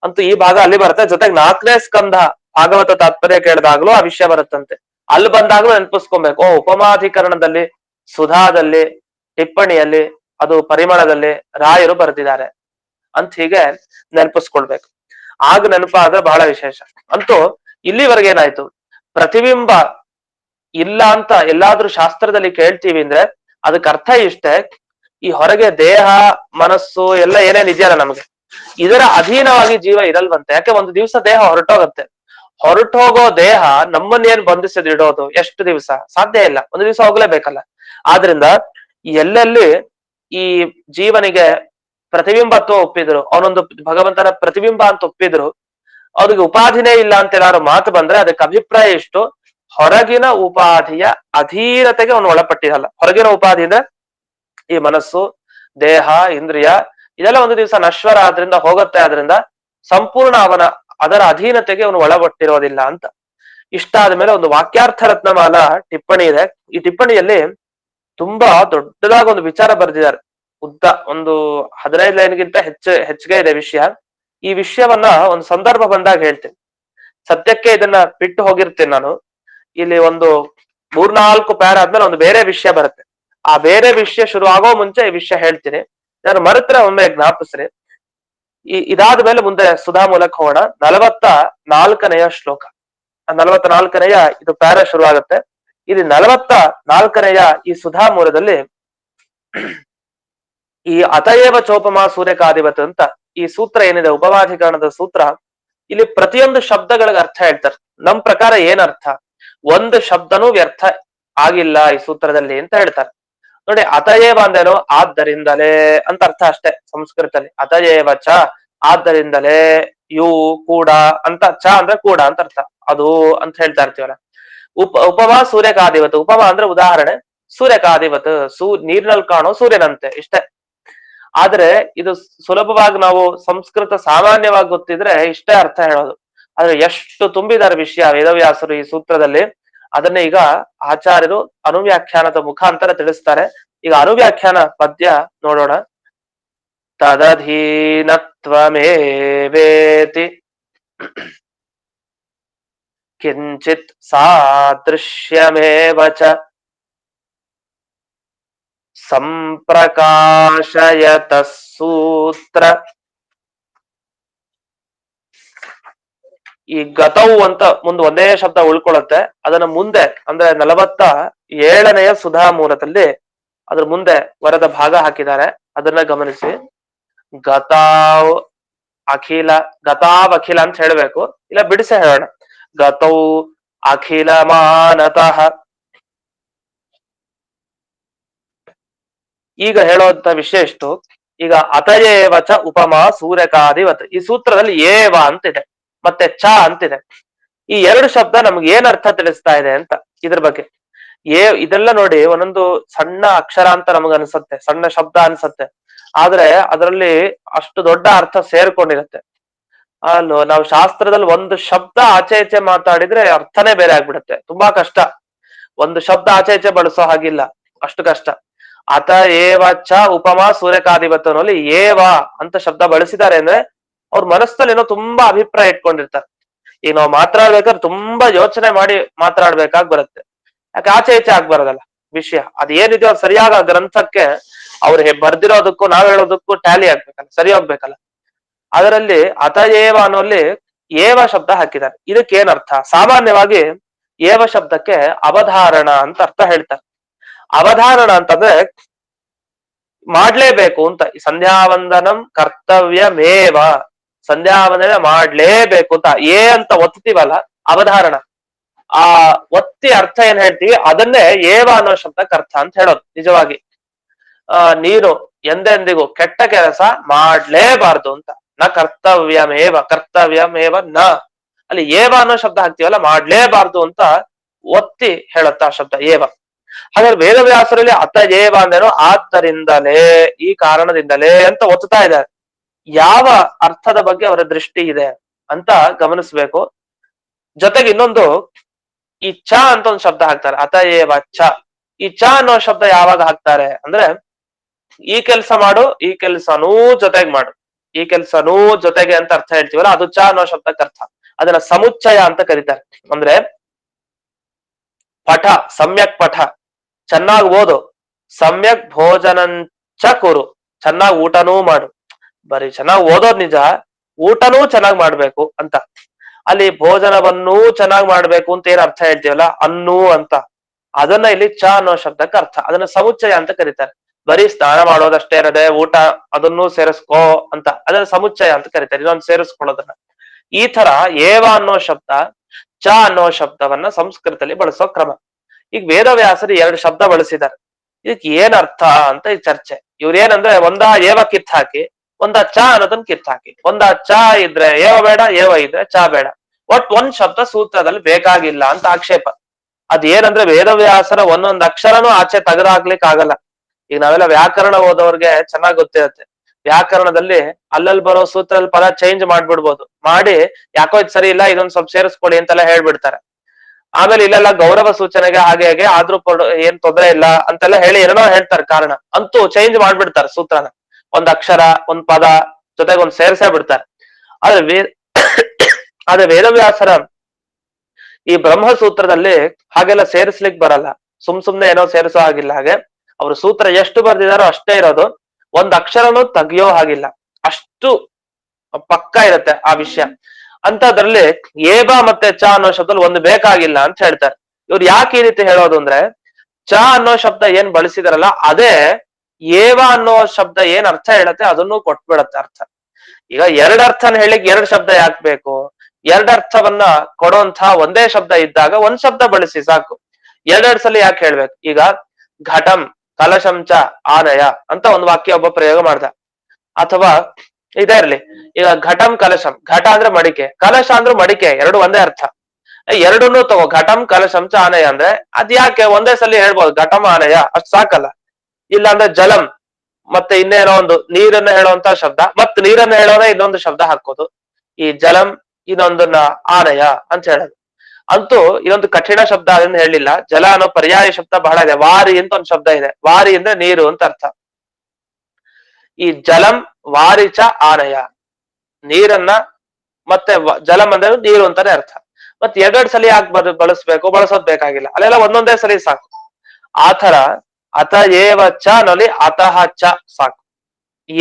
ಅಂತೂ ಈ ಭಾಗ ಅಲ್ಲಿ ಬರುತ್ತೆ. ಜೊತೆಗೆ 4ನೇ ಸ್ಕಂದ ಭಾಗವತ ತಾತ್ಪರ್ಯ ಕೇಳಿದಾಗ್ಲೂ ಆ ವಿಷಯ ಬರುತ್ತಂತೆ. ಅಲ್ಲಿ ಬಂದಾಗ್ಲೂ ನೆನಪಿಸ್ಕೊಬೇಕು, ಉಪಮಾಧಿಕರಣದಲ್ಲಿ, ಸುಧಾದಲ್ಲಿ, ಟಿಪ್ಪಣಿಯಲ್ಲಿ, ಅದು ಪರಿಮಳದಲ್ಲಿ ರಾಯರು ಬರೆದಿದ್ದಾರೆ ಅಂತ ಹೀಗೆ ನೆನಪಿಸ್ಕೊಳ್ಬೇಕು. ಆಗ ನೆನಪಾದ್ರೆ ಬಹಳ ವಿಶೇಷ. ಅಂತೂ ಇಲ್ಲಿವರೆಗೆ ಏನಾಯ್ತು, ಪ್ರತಿಬಿಂಬ ಇಲ್ಲ ಅಂತ ಎಲ್ಲಾದ್ರೂ ಶಾಸ್ತ್ರದಲ್ಲಿ ಕೇಳ್ತೀವಿ ಅಂದ್ರೆ ಅದಕ್ಕೆ ಅರ್ಥ ಇಷ್ಟೇ, ಈ ಹೊರಗೆ ದೇಹ ಮನಸ್ಸು ಎಲ್ಲ ಏನೇನ್ ಇದೆಯಲ್ಲ ನಮ್ಗೆ, ಇದರ ಅಧೀನವಾಗಿ ಜೀವ ಇರಲ್ವಂತೆ. ಯಾಕೆ ಒಂದು ದಿವಸ ದೇಹ ಹೊರಟೋಗತ್ತೆ. ಹೊರಟೋಗೋ ದೇಹ ನಮ್ಮನ್ನೇನ್ ಬಂಧಿಸದಿಡೋದು ಎಷ್ಟು ದಿವಸ? ಸಾಧ್ಯ ಇಲ್ಲ, ಒಂದು ದಿವಸ ಹೋಗ್ಲೇಬೇಕಲ್ಲ. ಆದ್ರಿಂದ ಎಲ್ಲೆಲ್ಲಿ ಈ ಜೀವನಿಗೆ ಪ್ರತಿಬಿಂಬತ್ವ ಒಪ್ಪಿದ್ರು, ಅವನೊಂದು ಭಗವಂತನ ಪ್ರತಿಬಿಂಬ ಅಂತ ಒಪ್ಪಿದ್ರು, ಅವ್ರಿಗೆ ಉಪಾಧಿನೇ ಇಲ್ಲ ಅಂತ ಏನಾದ್ರು ಮಾತು ಬಂದ್ರೆ ಅದಕ್ಕೆ ಅಭಿಪ್ರಾಯ ಇಷ್ಟು, ಹೊರಗಿನ ಉಪಾಧಿಯ ಅಧೀನತೆಗೆ ಅವನು ಒಳಪಟ್ಟಿರಲ್ಲ. ಹೊರಗಿನ ಉಪಾಧಿ ಅಂದ್ರೆ ಈ ಮನಸ್ಸು, ದೇಹ, ಇಂದ್ರಿಯ ಇದೆಲ್ಲ ಒಂದು ದಿವಸ ನಶ್ವರ ಆದ್ರಿಂದ ಹೋಗುತ್ತೆ. ಆದ್ರಿಂದ ಸಂಪೂರ್ಣ ಅದರ ಅಧೀನತೆಗೆ ಅವನು ಒಳಪಟ್ಟಿರೋದಿಲ್ಲ ಅಂತ. ಇಷ್ಟ ಆದ್ಮೇಲೆ ಒಂದು ವಾಕ್ಯಾರ್ಥ ರತ್ನಮಾಲ ಟಿಪ್ಪಣಿ ಇದೆ. ಈ ಟಿಪ್ಪಣಿಯಲ್ಲಿ ತುಂಬಾ ದೊಡ್ಡದಾಗಿ ಒಂದು ವಿಚಾರ ಬರೆದಿದ್ದಾರೆ. ಉದ್ದ ಒಂದು 15 ಲೈನ್ಗಿಂತ ಹೆಚ್ಚಿಗೆ ಇದೆ ವಿಷಯ. ಈ ವಿಷಯವನ್ನ ಒಂದು ಸಂದರ್ಭ ಬಂದಾಗ ಹೇಳ್ತೀನಿ. ಸದ್ಯಕ್ಕೆ ಇದನ್ನ ಬಿಟ್ಟು ಹೋಗಿರ್ತೀನಿ ನಾನು. ಇಲ್ಲಿ ಒಂದು 3-4 ಪ್ಯಾರ ಆದ್ಮೇಲೆ ಒಂದು ಬೇರೆ ವಿಷಯ ಬರುತ್ತೆ. ಆ ಬೇರೆ ವಿಷಯ ಶುರು ಆಗೋ ಮುಂಚೆ ಈ ವಿಷಯ ಹೇಳ್ತೀನಿ. ನಾನು ಮರೆತ್ರೆ ಒಮ್ಮೆ ಜ್ಞಾಪಿಸ್ರಿ. ಇದಾದ ಮೇಲೆ ಮುಂದೆ ಸುಧಾ ಮೂಲಕ ಹೋಗೋಣ. 44ನೆಯ ಶ್ಲೋಕ, 44ನೆಯ ಇದು ಪ್ಯಾರ ಶುರು ಆಗುತ್ತೆ. ಇಲ್ಲಿ 44ನೆಯ ಈ ಸುಧಾ ಮೂಲದಲ್ಲಿ ಈ ಅತಯೇವ ಚೋಪಮಾ ಸೂರ್ಯಕಾಧಿಪತಿ ಅಂತ ಈ ಸೂತ್ರ ಏನಿದೆ, ಉಪಮಾಧಿಕರಣದ ಸೂತ್ರ, ಇಲ್ಲಿ ಪ್ರತಿಯೊಂದು ಶಬ್ದಗಳಿಗೆ ಅರ್ಥ ಹೇಳ್ತಾರೆ. ನಮ್ ಪ್ರಕಾರ ಏನರ್ಥ, ಒಂದು ಶಬ್ದನೂ ವ್ಯರ್ಥ ಆಗಿಲ್ಲ ಈ ಸೂತ್ರದಲ್ಲಿ ಅಂತ ಹೇಳ್ತಾರೆ. ನೋಡಿ, ಅತಯೇವ ಅಂದೇನು ಆದ್ದರಿಂದಲೇ ಅಂತ ಅರ್ಥ ಅಷ್ಟೇ ಸಂಸ್ಕೃತದಲ್ಲಿ. ಅತಯೇವ ಚ ಆದ್ದರಿಂದಲೇ, ಯು ಕೂಡ ಅಂತ, ಚ ಅಂದ್ರೆ ಕೂಡ ಅಂತ ಅರ್ಥ, ಅದು ಅಂತ ಹೇಳ್ತಾ ಇರ್ತೀವಲ್ಲ. ಉಪಮಾ ಸೂರ್ಯಕಾದಿವತ್. ಉಪಮಾ ಅಂದ್ರೆ ಉದಾಹರಣೆ, ಸೂರ್ಯಕಾದಿವತ್, ನೀರಿನಲ್ಲಿ ಕಾಣೋ ಸೂರ್ಯನಂತೆ, ಇಷ್ಟೇ. ಆದ್ರೆ ಇದು ಸುಲಭವಾಗಿ ನಾವು ಸಂಸ್ಕೃತ ಸಾಮಾನ್ಯವಾಗಿ ಗೊತ್ತಿದ್ರೆ ಇಷ್ಟೇ ಅರ್ಥ ಹೇಳೋದು. ಆದ್ರೆ ಎಷ್ಟು ತುಂಬಿದಾರೆ ವಿಷಯ ವೇದವ್ಯಾಸರು ಈ ಸೂತ್ರದಲ್ಲಿ, ಅದನ್ನ ಈಗ ಆಚಾರ್ಯರು ಅನುವ್ಯಾಖ್ಯಾನದ ಮುಖಾಂತರ ತಿಳಿಸ್ತಾರೆ. ಈಗ ಅನುವ್ಯಾಖ್ಯಾನ ಪದ್ಯ ನೋಡೋಣ. ತದಧೀನತ್ವಮೇವೇತಿ ಕಿಂಚಿತ್ ಸಾದೃಶ್ಯಮೇವ ಚ ಸಂಪ್ರಕಾಶಯತಃ ಸೂತ್ರ. ಈ ಗತೌ ಅಂತ ಮುಂದೆ ಒಂದೇ ಶಬ್ದ ಉಳ್ಕೊಳ್ಳುತ್ತೆ. ಅದನ್ನ ಮುಂದೆ ಅಂದ್ರೆ 47ನೆಯ ಸುಧಾಮೂಲದಲ್ಲಿ ಅದ್ರ ಮುಂದೆ ವರದ ಭಾಗ ಹಾಕಿದ್ದಾರೆ, ಅದನ್ನ ಗಮನಿಸಿ. ಗತಾವ್ ಅಖಿಲ, ಗತಾವ್ ಅಖಿಲ ಅಂತ ಹೇಳ್ಬೇಕು, ಇಲ್ಲ ಬಿಡಿಸೆ ಹೇಳೋಣ. ಗತೌ ಅಖಿಲ ಮಾನತಃ. ಈಗ ಹೇಳುವಂತ ವಿಷಯ ಎಷ್ಟು, ಈಗ ಅತಯೇವಚ ಉಪಮಾ ಸೂರ್ಯಕಾದಿವತ್, ಈ ಸೂತ್ರದಲ್ಲಿ ಏವ ಅಂತಿದೆ ಮತ್ತೆ ಚ ಅಂತಿದೆ. ಈ ಎರಡು ಶಬ್ದ ನಮ್ಗೆ ಏನ್ ಅರ್ಥ ತಿಳಿಸ್ತಾ ಇದೆ ಅಂತ ಇದ್ರ ಬಗ್ಗೆ ಇದೆಲ್ಲ ನೋಡಿ ಒಂದೊಂದು ಸಣ್ಣ ಅಕ್ಷರ ಅಂತ ನಮಗ ಅನ್ಸತ್ತೆ, ಸಣ್ಣ ಶಬ್ದ ಅನ್ಸತ್ತೆ, ಆದ್ರೆ ಅದರಲ್ಲಿ ಅಷ್ಟು ದೊಡ್ಡ ಅರ್ಥ ಸೇರ್ಕೊಂಡಿರುತ್ತೆ. ನಾವು ಶಾಸ್ತ್ರದಲ್ಲಿ ಒಂದು ಶಬ್ದ ಆಚೆ ಈಚೆ ಮಾತಾಡಿದ್ರೆ ಅರ್ಥನೇ ಬೇರೆ ಆಗ್ಬಿಡುತ್ತೆ, ತುಂಬಾ ಕಷ್ಟ. ಒಂದು ಶಬ್ದ ಆಚೆ ಈಚೆ ಬಳಸೋ ಹಾಗಿಲ್ಲ, ಅಷ್ಟು ಕಷ್ಟ. ಅತ ಏವ ಚ ಉಪಮಾ ಸೂರ್ಯಕಾದಿವತ್ತನಲ್ಲಿ ಏವ ಅಂತ ಶಬ್ದ ಬಳಸಿದ್ದಾರೆ ಅಂದ್ರೆ ಅವ್ರ ಮನಸ್ಸಲ್ಲಿ ಏನೋ ತುಂಬಾ ಅಭಿಪ್ರಾಯ ಇಟ್ಕೊಂಡಿರ್ತಾರೆ. ಈಗ ನಾವು ಮಾತಾಡ್ಬೇಕಾದ್ರೆ ತುಂಬಾ ಯೋಚನೆ ಮಾಡಿ ಮಾತಾಡ್ಬೇಕಾಗ್ ಬರುತ್ತೆ, ಯಾಕೆ ಆಚೆ ಈಚೆ ಆಗ್ಬಾರದಲ್ಲ ವಿಷಯ. ಅದೇನಿದೆಯೋ ಸರಿಯಾದ ಗ್ರಂಥಕ್ಕೆ ಅವ್ರು ಬರ್ದಿರೋದಕ್ಕೂ ನಾವ್ ಹೇಳೋದಕ್ಕೂ ಟ್ಯಾಲಿ ಆಗ್ಬೇಕಲ್ಲ, ಸರಿ ಹೋಗ್ಬೇಕಲ್ಲ. ಅದರಲ್ಲಿ ಅತಯೇವ ಅನ್ನೋಲ್ಲಿ ಏವ ಶಬ್ದ ಹಾಕಿದ್ದಾರೆ. ಇದಕ್ಕೆ ಏನ್ ಅರ್ಥ? ಸಾಮಾನ್ಯವಾಗಿ ಏವ ಶಬ್ದಕ್ಕೆ ಅವಧಾರಣ ಅಂತ ಅರ್ಥ ಹೇಳ್ತಾರೆ. ಅವಧಾರಣ ಅಂತಂದ್ರೆ ಮಾಡ್ಲೇಬೇಕು ಅಂತ. ಸಂಧ್ಯಾವಂದನಂ ಕರ್ತವ್ಯಮೇವ, ಸಂಧ್ಯಾವಂದನೆ ಮಾಡ್ಲೇಬೇಕು ಅಂತ ಅಂತ ಒತ್ತೀವಲ್ಲ, ಅವಧಾರಣ. ಆ ಒತ್ತಿ ಅರ್ಥ ಏನ್ ಹೇಳ್ತೀವಿ ಅದನ್ನೇ ಏವ ಅನ್ನೋ ಶಬ್ದಕ್ಕೆ ಅರ್ಥ ಅಂತ ಹೇಳೋದು. ನಿಜವಾಗಿ ನೀನು ಎಂದೆಂದಿಗೂ ಕೆಟ್ಟ ಕೆಲಸ ಮಾಡ್ಲೇಬಾರ್ದು ಅಂತ. ನ ಕರ್ತವ್ಯಮೇವ, ಕರ್ತವ್ಯಮೇವ ನ, ಅಲ್ಲಿ ಏವ ಅನ್ನೋ ಶಬ್ದ ಹಾಕ್ತೀವಲ್ಲ, ಮಾಡ್ಲೇಬಾರ್ದು ಅಂತ ಒತ್ತಿ ಹೇಳುತ್ತ ಆ ಶಬ್ದ ಏವ. ಹಾಗಾದ್ರೆ ವೇದವ್ಯಾಸರಲ್ಲಿ ಅತ ಏವ ಅಂದೇನೋ ಆದ್ದರಿಂದಲೇ, ಈ ಕಾರಣದಿಂದಲೇ ಅಂತ ಒತ್ತಾ ಇದ್ದಾರೆ. ಯಾವ ಅರ್ಥದ ಬಗ್ಗೆ ಅವರ ದೃಷ್ಟಿ ಇದೆ ಅಂತ ಗಮನಿಸ್ಬೇಕು. ಜೊತೆಗೆ ಇನ್ನೊಂದು, ಈ ಚ ಅಂತ ಒಂದು ಶಬ್ದ ಹಾಕ್ತಾರೆ, ಅತ ಏವ ಚ. ಈ ಚ ಅನ್ನೋ ಶಬ್ದ ಯಾವಾಗ ಹಾಕ್ತಾರೆ ಅಂದ್ರೆ, ಈ ಕೆಲ್ಸ ಮಾಡು, ಈ ಕೆಲ್ಸನೂ ಜೊತೆಗೆ ಮಾಡು, ಈ ಕೆಲ್ಸನೂ ಜೊತೆಗೆ ಅಂತ ಅರ್ಥ ಹೇಳ್ತೀವಲ್ಲ, ಅದು ಚ ಅನ್ನೋ ಶಬ್ದಕ್ಕೆ ಅರ್ಥ. ಅದನ್ನ ಸಮುಚ್ಚಯ ಅಂತ ಕರೀತಾರೆ. ಅಂದ್ರೆ ಪಠ, ಸಮ್ಯಕ್ ಪಠ, ಚೆನ್ನಾಗಿ ಓದು, ಸಮ್ಯಕ್ ಭೋಜನಂಚ ಕುರು, ಚೆನ್ನಾಗಿ ಊಟನೂ ಮಾಡು. ಬರೀ ಚೆನ್ನಾಗಿ ಓದೋದ್ ನಿಜ, ಊಟನೂ ಚೆನ್ನಾಗಿ ಮಾಡ್ಬೇಕು ಅಂತ. ಅಲ್ಲಿ ಭೋಜನವನ್ನೂ ಚೆನ್ನಾಗಿ ಮಾಡ್ಬೇಕು ಅಂತ ಏನ್ ಅರ್ಥ ಹೇಳ್ತೀವಲ್ಲ, ಅನ್ನೂ ಅಂತ, ಅದನ್ನ ಇಲ್ಲಿ ಚ ಅನ್ನೋ ಶಬ್ದಕ್ಕೆ ಅರ್ಥ. ಅದನ್ನ ಸಮುಚ್ಚಯ ಅಂತ ಕರೀತಾರೆ. ಬರೀ ಸ್ನಾನ ಮಾಡೋದಷ್ಟೇ ಇರದೆ ಊಟ ಅದನ್ನೂ ಸೇರಿಸ್ಕೋ ಅಂತ, ಅದನ್ನ ಸಮುಚ್ಚಯ ಅಂತ ಕರೀತಾರೆ, ಇದೊಂದು ಸೇರಿಸ್ಕೊಳ್ಳೋದನ್ನ. ಈ ತರ ಏವ ಅನ್ನೋ ಶಬ್ದ, ಚ ಅನ್ನೋ ಶಬ್ದವನ್ನ ಸಂಸ್ಕೃತದಲ್ಲಿ ಬಳಸೋ ಕ್ರಮ. ಈಗ ವೇದವ್ಯಾಸರು ಎರಡು ಶಬ್ದ ಬಳಸಿದ್ದಾರೆ, ಇದಕ್ಕೆ ಏನ್ ಅರ್ಥ ಅಂತ ಈ ಚರ್ಚೆ. ಇವ್ರೇನಂದ್ರೆ ಒಂದ ಏವ ಕಿತ್ ಹಾಕಿ, ಒಂದ ಚ ಅನ್ನೋದನ್ನ ಕಿತ್ ಹಾಕಿ. ಒಂದ ಚ ಇದ್ರೆ ಏವ ಬೇಡ, ಏವ ಇದ್ರೆ ಚ ಬೇಡ, ಒಟ್ ಒಂದ್ ಶಬ್ದ ಸೂತ್ರದಲ್ಲಿ ಬೇಕಾಗಿಲ್ಲ ಅಂತ ಆಕ್ಷೇಪ. ಅದೇನಂದ್ರೆ ವೇದವ್ಯಾಸರ ಒಂದೊಂದ್ ಅಕ್ಷರನೂ ಆಚೆ ತೆಗೆದಾಕ್ಲಿಕ್ಕೆ ಆಗಲ್ಲ. ಈಗ ನಾವೆಲ್ಲ ವ್ಯಾಕರಣ ಓದೋರ್ಗೆ ಚೆನ್ನಾಗ್ ಗೊತ್ತಿರುತ್ತೆ, ವ್ಯಾಕರಣದಲ್ಲಿ ಅಲ್ಲಲ್ಲಿ ಬರೋ ಸೂತ್ರದಲ್ಲಿ ಪದ ಚೇಂಜ್ ಮಾಡ್ಬಿಡ್ಬೋದು, ಮಾಡಿ ಯಾಕೋ ಇದು ಸರಿ ಇಲ್ಲ ಇದೊಂದ್ ಸ್ವಲ್ಪ ಸೇರಿಸ್ಕೊಳ್ಳಿ ಅಂತೆಲ್ಲ ಹೇಳ್ಬಿಡ್ತಾರೆ. ಆಮೇಲೆ ಇಲ್ಲೆಲ್ಲ ಗೌರವ ಸೂಚನೆಗೆ ಹಾಗೆ ಹಾಗೆ ಆದ್ರೂ ಏನ್ ತೊಂದರೆ ಇಲ್ಲ ಅಂತೆಲ್ಲ ಹೇಳಿ ಏನೋ ಹೇಳ್ತಾರೆ ಕಾರಣ, ಅಂತೂ ಚೇಂಜ್ ಮಾಡ್ಬಿಡ್ತಾರೆ ಸೂತ್ರನ. ಒಂದ್ ಅಕ್ಷರ ಒಂದ್ ಪದ ಜೊತೆಗೆ ಒಂದ್ ಸೇರ್ಸೇ ಬಿಡ್ತಾರೆ. ಆದ್ರೆ ವೇದವ್ಯಾಸರ ಈ ಬ್ರಹ್ಮಸೂತ್ರದಲ್ಲಿ ಹಾಗೆಲ್ಲ ಸೇರಿಸ್ಲಿಕ್ ಬರಲ್ಲ, ಸುಮ್ನೆ ಏನೋ ಸೇರಿಸೋ ಹಾಗಿಲ್ಲ. ಹಾಗೆ ಅವ್ರು ಸೂತ್ರ ಎಷ್ಟು ಬರ್ದಿದಾರೋ ಅಷ್ಟೇ ಇರೋದು, ಒಂದ್ ಅಕ್ಷರನೂ ತೆಗಿಯೋ ಹಾಗಿಲ್ಲ, ಅಷ್ಟು ಪಕ್ಕ ಇರುತ್ತೆ ಆ ವಿಷಯ. ಅಂತದ್ರಲ್ಲಿ ಏಬ ಮತ್ತೆ ಚ ಅನ್ನೋ ಶಬ್ದದಲ್ಲಿ ಒಂದು ಬೇಕಾಗಿಲ್ಲ ಅಂತ ಹೇಳ್ತಾರೆ. ಇವ್ರು ಯಾಕೆ ಈ ರೀತಿ ಹೇಳೋದು ಅಂದ್ರೆ, ಚ ಅನ್ನೋ ಶಬ್ದ ಏನ್ ಬಳಸಿದಾರಲ್ಲ ಅದೇ ಏವ ಅನ್ನೋ ಶಬ್ದ ಏನ್ ಅರ್ಥ ಹೇಳತ್ತೆ ಅದನ್ನು ಕೊಟ್ಬಿಡತ್ತೆ ಅರ್ಥ. ಈಗ ಎರಡ್ ಅರ್ಥನ ಹೇಳಿಕ್ ಎರಡ್ ಶಬ್ದ ಯಾಕೆ ಬೇಕು? ಎರಡ್ ಅರ್ಥವನ್ನ ಕೊಡುವಂತ ಒಂದೇ ಶಬ್ದ ಇದ್ದಾಗ ಒಂದ್ ಶಬ್ದ ಬಳಸಿ ಸಾಕು, ಎರಡೆರಡ್ ಸಲ ಯಾಕೆ ಹೇಳ್ಬೇಕು? ಈಗ ಘಟಂ ಕಲಶಂಚ ಆನಯ ಅಂತ ಒಂದು ವಾಕ್ಯ ಒಬ್ಬ ಪ್ರಯೋಗ ಮಾಡ್ದ, ಅಥವಾ ಇದೇ ಇರ್ಲಿ, ಈಗ ಘಟಂ ಕಲಶಂ, ಘಟ ಅಂದ್ರೆ ಮಡಿಕೆ, ಕಲಶ ಅಂದ್ರೆ ಮಡಿಕೆ, ಎರಡು ಒಂದೇ ಅರ್ಥ. ಎರಡನ್ನೂ ತಗೋ, ಘಟಂ ಕಲಶಂ ಚ ಆನಯ ಅಂದ್ರೆ ಅದ್ ಯಾಕೆ ಒಂದೇ ಸಲ ಹೇಳ್ಬೋದು ಘಟಂ ಆನಯ ಅಷ್ಟ್ ಸಾಕಲ್ಲ. ಇಲ್ಲ ಅಂದ್ರೆ ಜಲಂ ಮತ್ತೆ ಇನ್ನೇನೋ ಒಂದು ನೀರನ್ನ ಹೇಳುವಂತ ಶಬ್ದ, ಮತ್ ನೀರನ್ನ ಹೇಳೋನ ಇನ್ನೊಂದು ಶಬ್ದ ಹಾಕೋದು, ಈ ಜಲಂ ಇನ್ನೊಂದನ್ನ ಆನಯ ಅಂತ ಹೇಳೋದು. ಅಂತೂ ಇದೊಂದು ಕಠಿಣ ಶಬ್ದ ಅದನ್ನ ಹೇಳಿಲ್ಲ. ಜಲ ಅನ್ನೋ ಪರ್ಯಾಯ ಶಬ್ದ ಬಹಳ ಇದೆ. ವಾರಿ ಅಂತ ಒಂದು ಶಬ್ದ ಇದೆ. ವಾರಿ ಅಂದ್ರೆ ನೀರು ಅಂತ ಅರ್ಥ. ಈ ಜಲಂ ವಾರಿಚ ಆನಯ, ನೀರನ್ನ ಮತ್ತೆ ಜಲಂ ಅಂದ್ರೆ ನೀರು ಅಂತಾನೆ ಅರ್ಥ. ಮತ್ ಎರಡೆರಡು ಸಲ ಯಾಕೆ ಬಳಸ್ಬೇಕು? ಬಳಸೋದ್ ಬೇಕಾಗಿಲ್ಲ, ಅಲ್ಲೆಲ್ಲ ಒಂದೊಂದೇ ಸಲ ಸಾಕು. ಆತರ ಅತ ಏವ ಚ ನಲ್ಲಿ ಅತಃ ಚ ಸಾಕು,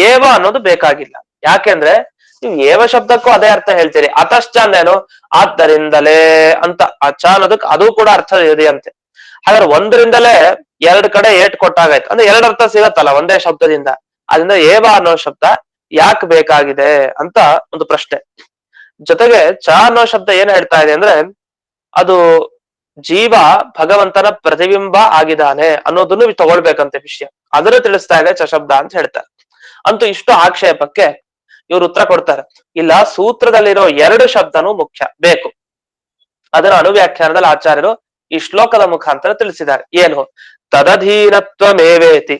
ಏವ ಅನ್ನೋದು ಬೇಕಾಗಿಲ್ಲ. ಯಾಕೆಂದ್ರೆ ನೀವು ಏವ ಶಬ್ದಕ್ಕೂ ಅದೇ ಅರ್ಥ ಹೇಳ್ತೀರಿ. ಅತಶ್ಚ ಅಂದೇನು? ಆದ್ದರಿಂದಲೇ ಅಂತ ಆ ಚ ಅನ್ನೋದಕ್ಕೆ ಅದು ಕೂಡ ಅರ್ಥ ಇದೆಯಂತೆ. ಹಾಗಾದ್ರೆ ಒಂದರಿಂದಲೇ ಎರಡ್ ಕಡೆ ಏಟ್ ಕೊಟ್ಟಾಗಾಯ್ತು ಅಂದ್ರೆ ಎರಡ್ ಅರ್ಥ ಸಿಗತ್ತಲ್ಲ ಒಂದೇ ಶಬ್ದದಿಂದ. ಅದರಿಂದ ಏವ ಅನ್ನೋ ಶಬ್ದ ಯಾಕೆ ಬೇಕಾಗಿದೆ ಅಂತ ಒಂದು ಪ್ರಶ್ನೆ. ಜೊತೆಗೆ ಚ ಅನ್ನೋ ಶಬ್ದ ಏನ್ ಹೇಳ್ತಾ ಇದೆ ಅಂದ್ರೆ ಅದು ಜೀವ ಭಗವಂತನ ಪ್ರತಿಬಿಂಬ ಆಗಿದ್ದಾನೆ ಅನ್ನೋದನ್ನು ತಗೊಳ್ಬೇಕಂತೆ ವಿಷಯ. ಅದನ್ನು ತಿಳಿಸ್ತಾ ಇದೆ ಚ ಶಬ್ದ ಅಂತ ಹೇಳ್ತಾರೆ. ಅಂತೂ ಇಷ್ಟು ಆಕ್ಷೇಪಕ್ಕೆ ಇವ್ರು ಉತ್ತರ ಕೊಡ್ತಾರೆ. ಇಲ್ಲ, ಸೂತ್ರದಲ್ಲಿರೋ ಎರಡು ಶಬ್ದನೂ ಮುಖ್ಯ ಬೇಕು. ಅದರ ಅನುವ್ಯಾಖ್ಯಾನದಲ್ಲಿ ಆಚಾರ್ಯರು ಈ ಶ್ಲೋಕದ ಮುಖಾಂತರ ತಿಳಿಸಿದ್ದಾರೆ. ಏನು? ತದಧೀನತ್ವಮೇವೇತಿ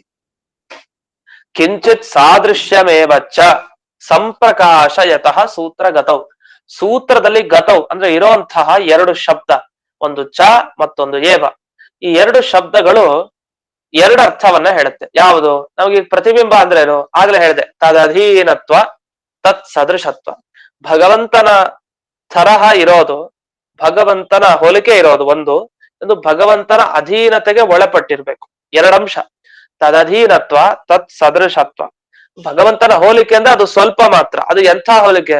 ಕಿಂಚಿತ್ ಸಾದೃಶ್ಯಮೇವಚ್ಚ ಸಂಪ್ರಕಾಶಯತಃ ಸೂತ್ರ ಗತೌ. ಸೂತ್ರದಲ್ಲಿ ಗತೌ ಅಂದ್ರೆ ಇರುವಂತಹ ಎರಡು ಶಬ್ದ, ಒಂದು ಚ ಮತ್ತೊಂದು ಏವ. ಈ ಎರಡು ಶಬ್ದಗಳು ಎರಡು ಅರ್ಥವನ್ನ ಹೇಳುತ್ತೆ. ಯಾವುದು? ನಮಗೆ ಪ್ರತಿಬಿಂಬ ಅಂದ್ರೆ ಏನು? ಆಗ್ಲೇ ಹೇಳಿದೆ, ತದಧೀನತ್ವ ತತ್ ಸದೃಶತ್ವ. ಭಗವಂತನ ತರಹ ಇರೋದು, ಭಗವಂತನ ಹೋಲಿಕೆ ಇರೋದು ಒಂದು ಭಗವಂತನ ಅಧೀನತೆಗೆ ಒಳಪಟ್ಟಿರ್ಬೇಕು, ಎರಡಂಶ. ತದಧೀನತ್ವ ತತ್ ಸದೃಶತ್ವ. ಭಗವಂತನ ಹೋಲಿಕೆ ಅಂದ್ರೆ ಅದು ಸ್ವಲ್ಪ ಮಾತ್ರ. ಅದು ಎಂಥ ಹೋಲಿಕೆ?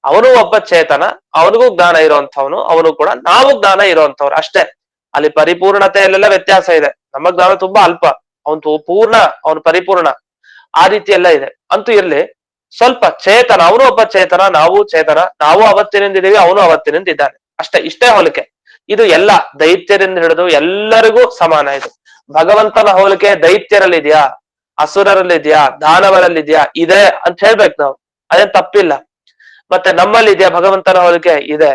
ಅವನು ಒಬ್ಬ ಚೇತನ, ಅವನಿಗೂ ಜ್ಞಾನ ಇರುವಂತವನು, ಅವನು ಕೂಡ ನಾವು ಜ್ಞಾನ ಇರುವಂತವ್ರು ಅಷ್ಟೇ. ಅಲ್ಲಿ ಪರಿಪೂರ್ಣತೆಯಲ್ಲೆಲ್ಲ ವ್ಯತ್ಯಾಸ ಇದೆ. ನಮ್ಮ ಜ್ಞಾನ ತುಂಬಾ ಅಲ್ಪ, ಅವನು ಪೂರ್ಣ, ಅವನು ಪರಿಪೂರ್ಣ, ಆ ರೀತಿ ಎಲ್ಲ ಇದೆ. ಅಂತೂ ಇರ್ಲಿ, ಸ್ವಲ್ಪ ಚೇತನ, ಅವನು ಒಬ್ಬ ಚೇತನ, ನಾವು ಚೇತನ, ನಾವು ಅವತ್ತಿನಿಂದಿದ್ದೀವಿ, ಅವನು ಅವತ್ತಿನಿಂದ ಇದ್ದಾನೆ ಅಷ್ಟೇ. ಇಷ್ಟೇ ಹೋಲಿಕೆ. ಇದು ಎಲ್ಲ ದೈತ್ಯರಿಂದ ಹಿಡಿದು ಎಲ್ಲರಿಗೂ ಸಮಾನ. ಇದು ಭಗವಂತನ ಹೋಲಿಕೆ ದೈತ್ಯರಲ್ಲಿದ್ಯಾ, ಅಸುರರಲ್ಲಿದ್ಯಾ, ದಾನವರಲ್ಲಿದ್ಯಾ? ಇದೆ ಅಂತ ಹೇಳ್ಬೇಕು ನಾವು, ಅದೇನ್ ತಪ್ಪಿಲ್ಲ. ಮತ್ತೆ ನಮ್ಮಲ್ಲಿದ್ಯಾ ಭಗವಂತನ ಹೋಲಿಕೆ? ಇದೆ.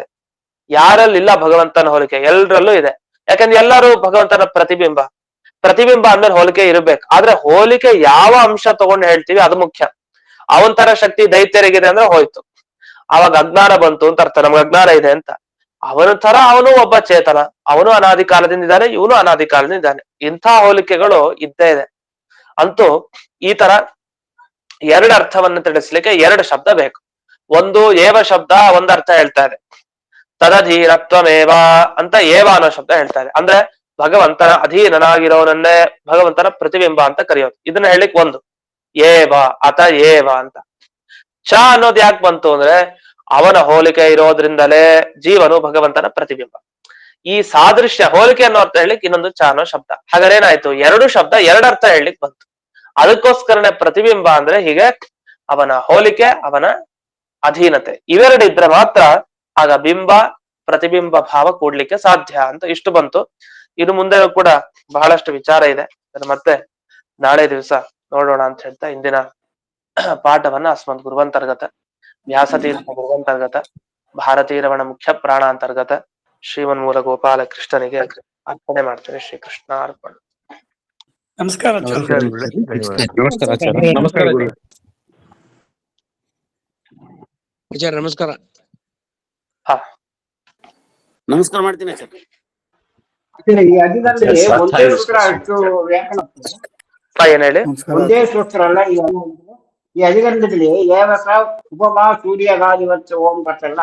ಯಾರಲ್ಲಿಲ್ಲ ಭಗವಂತನ ಹೋಲಿಕೆ? ಎಲ್ಲರಲ್ಲೂ ಇದೆ. ಯಾಕಂದ್ರೆ ಎಲ್ಲರೂ ಭಗವಂತನ ಪ್ರತಿಬಿಂಬ. ಪ್ರತಿಬಿಂಬ ಅಂದ್ಮೇಲೆ ಹೋಲಿಕೆ ಇರ್ಬೇಕು. ಆದ್ರೆ ಹೋಲಿಕೆ ಯಾವ ಅಂಶ ತಗೊಂಡು ಹೇಳ್ತೀವಿ ಅದು ಮುಖ್ಯ. ಅವನ್ ತರ ಶಕ್ತಿ ದೈತ್ಯರಿಗಿದೆ ಅಂದ್ರೆ ಹೋಯ್ತು, ಅವಾಗ ಅಜ್ಞಾನ ಬಂತು ಅಂತ ಅರ್ಥ. ನಮ್ಗೆ ಅಜ್ಞಾನ ಇದೆ ಅಂತ. ಅವನ ತರ ಅವನು ಒಬ್ಬ ಚೇತನ, ಅವನು ಅನಾದಿ ಕಾಲದಿಂದ ಇದ್ದಾನೆ, ಇವನು ಅನಾದಿ ಕಾಲದಿಂದ ಇದ್ದಾನೆ. ಇಂಥ ಹೋಲಿಕೆಗಳು ಇದ್ದೇ ಇದೆ. ಅಂತೂ ಈ ತರ ಎರಡು ಅರ್ಥವನ್ನು ತಿಳಿಸ್ಲಿಕ್ಕೆ ಎರಡು ಶಬ್ದ ಬೇಕು. ಒಂದು ಏವ ಶಬ್ದ ಒಂದ್ ಅರ್ಥ ಹೇಳ್ತಾ ಇದೆ, ತದಧೀನತ್ವಮೇವ ಅಂತ ಏವ ಅನ್ನೋ ಶಬ್ದ ಹೇಳ್ತಾ ಇದೆ. ಅಂದ್ರೆ ಭಗವಂತನ ಅಧೀನನಾಗಿರೋನನ್ನೇ ಭಗವಂತನ ಪ್ರತಿಬಿಂಬ ಅಂತ ಕರೆಯೋದು. ಇದನ್ನ ಹೇಳಿಕ್ ಒಂದು ಏವ, ಅತ ಏವ ಅಂತ. ಚ ಅನ್ನೋದು ಯಾಕೆ ಬಂತು ಅಂದ್ರೆ ಅವನ ಹೋಲಿಕೆ ಇರೋದ್ರಿಂದಲೇ ಜೀವನು ಭಗವಂತನ ಪ್ರತಿಬಿಂಬ. ಈ ಸಾದೃಶ್ಯ ಹೋಲಿಕೆ ಅನ್ನೋ ಅರ್ಥ ಹೇಳಿಕ್ ಇನ್ನೊಂದು ಚ ಅನ್ನೋ ಶಬ್ದ. ಹಾಗಾದ್ರೆ ಏನಾಯ್ತು? ಎರಡು ಶಬ್ದ ಎರಡರ್ಥ ಹೇಳಲಿಕ್ ಬಂತು. ಅದಕ್ಕೋಸ್ಕರನೇ ಪ್ರತಿಬಿಂಬ ಅಂದ್ರೆ ಹೀಗೆ ಅವನ ಹೋಲಿಕೆ, ಅವನ ಅಧೀನತೆ, ಇವೆರಡಿದ್ರೆ ಮಾತ್ರ ಆಗ ಬಿಂಬ ಪ್ರತಿಬಿಂಬ ಭಾವ ಕೂಡ್ಲಿಕ್ಕೆ ಸಾಧ್ಯ ಅಂತ ಇಷ್ಟು ಬಂತು. ಇನ್ನು ಮುಂದೆ ಕೂಡ ಬಹಳಷ್ಟು ವಿಚಾರ ಇದೆ, ಮತ್ತೆ ನಾಳೆ ದಿವಸ ನೋಡೋಣ ಅಂತ ಹೇಳ್ತಾ ಇಂದಿನ ಪಾಠವನ್ನ ಅಸ್ಮದ್ ಗುರುವಂತರ್ಗತ ವ್ಯಾಸತೀರ್ಥ ಗುರುವಂತರ್ಗತ ಭಾರತೀರಮಣ ಮುಖ್ಯ ಪ್ರಾಣ ಅಂತರ್ಗತ ಶ್ರೀಮನ್ಮೂಲ ಗೋಪಾಲ ಕೃಷ್ಣನಿಗೆ ಅರ್ಪಣೆ ಮಾಡ್ತೇವೆ. ಶ್ರೀಕೃಷ್ಣ ಅರ್ಪಣ. ನಮಸ್ಕಾರ. ನಮಸ್ಕಾರ ಆಚಾರ್ಯ. ನಮಸ್ಕಾರ ಗುರು. ಆಚಾರ್ಯ ನಮಸ್ಕಾರ. ಹಾ, ನಮಸ್ಕಾರ ಮಾಡ್ತೀನಿ ಆಚಾರ್ಯ. ಈ ಅದಿನಲ್ಲಿ ಒಂದೇ ಸೂತ್ರ ಅಷ್ಟು ವ್ಯಾಕರಣ ಏನ್ ಹೇಳಿ? ಒಂದೇ ಸೂತ್ರ ಅಲ್ಲ. ಈ ಅಧಿಕರಣದಲ್ಲಿ ಏವಸ ಉಪಮಾ ಸೂರ್ಯಗಾದಿವಚ್ಚ ಓಂ ಬರ್ತಲ್ಲ,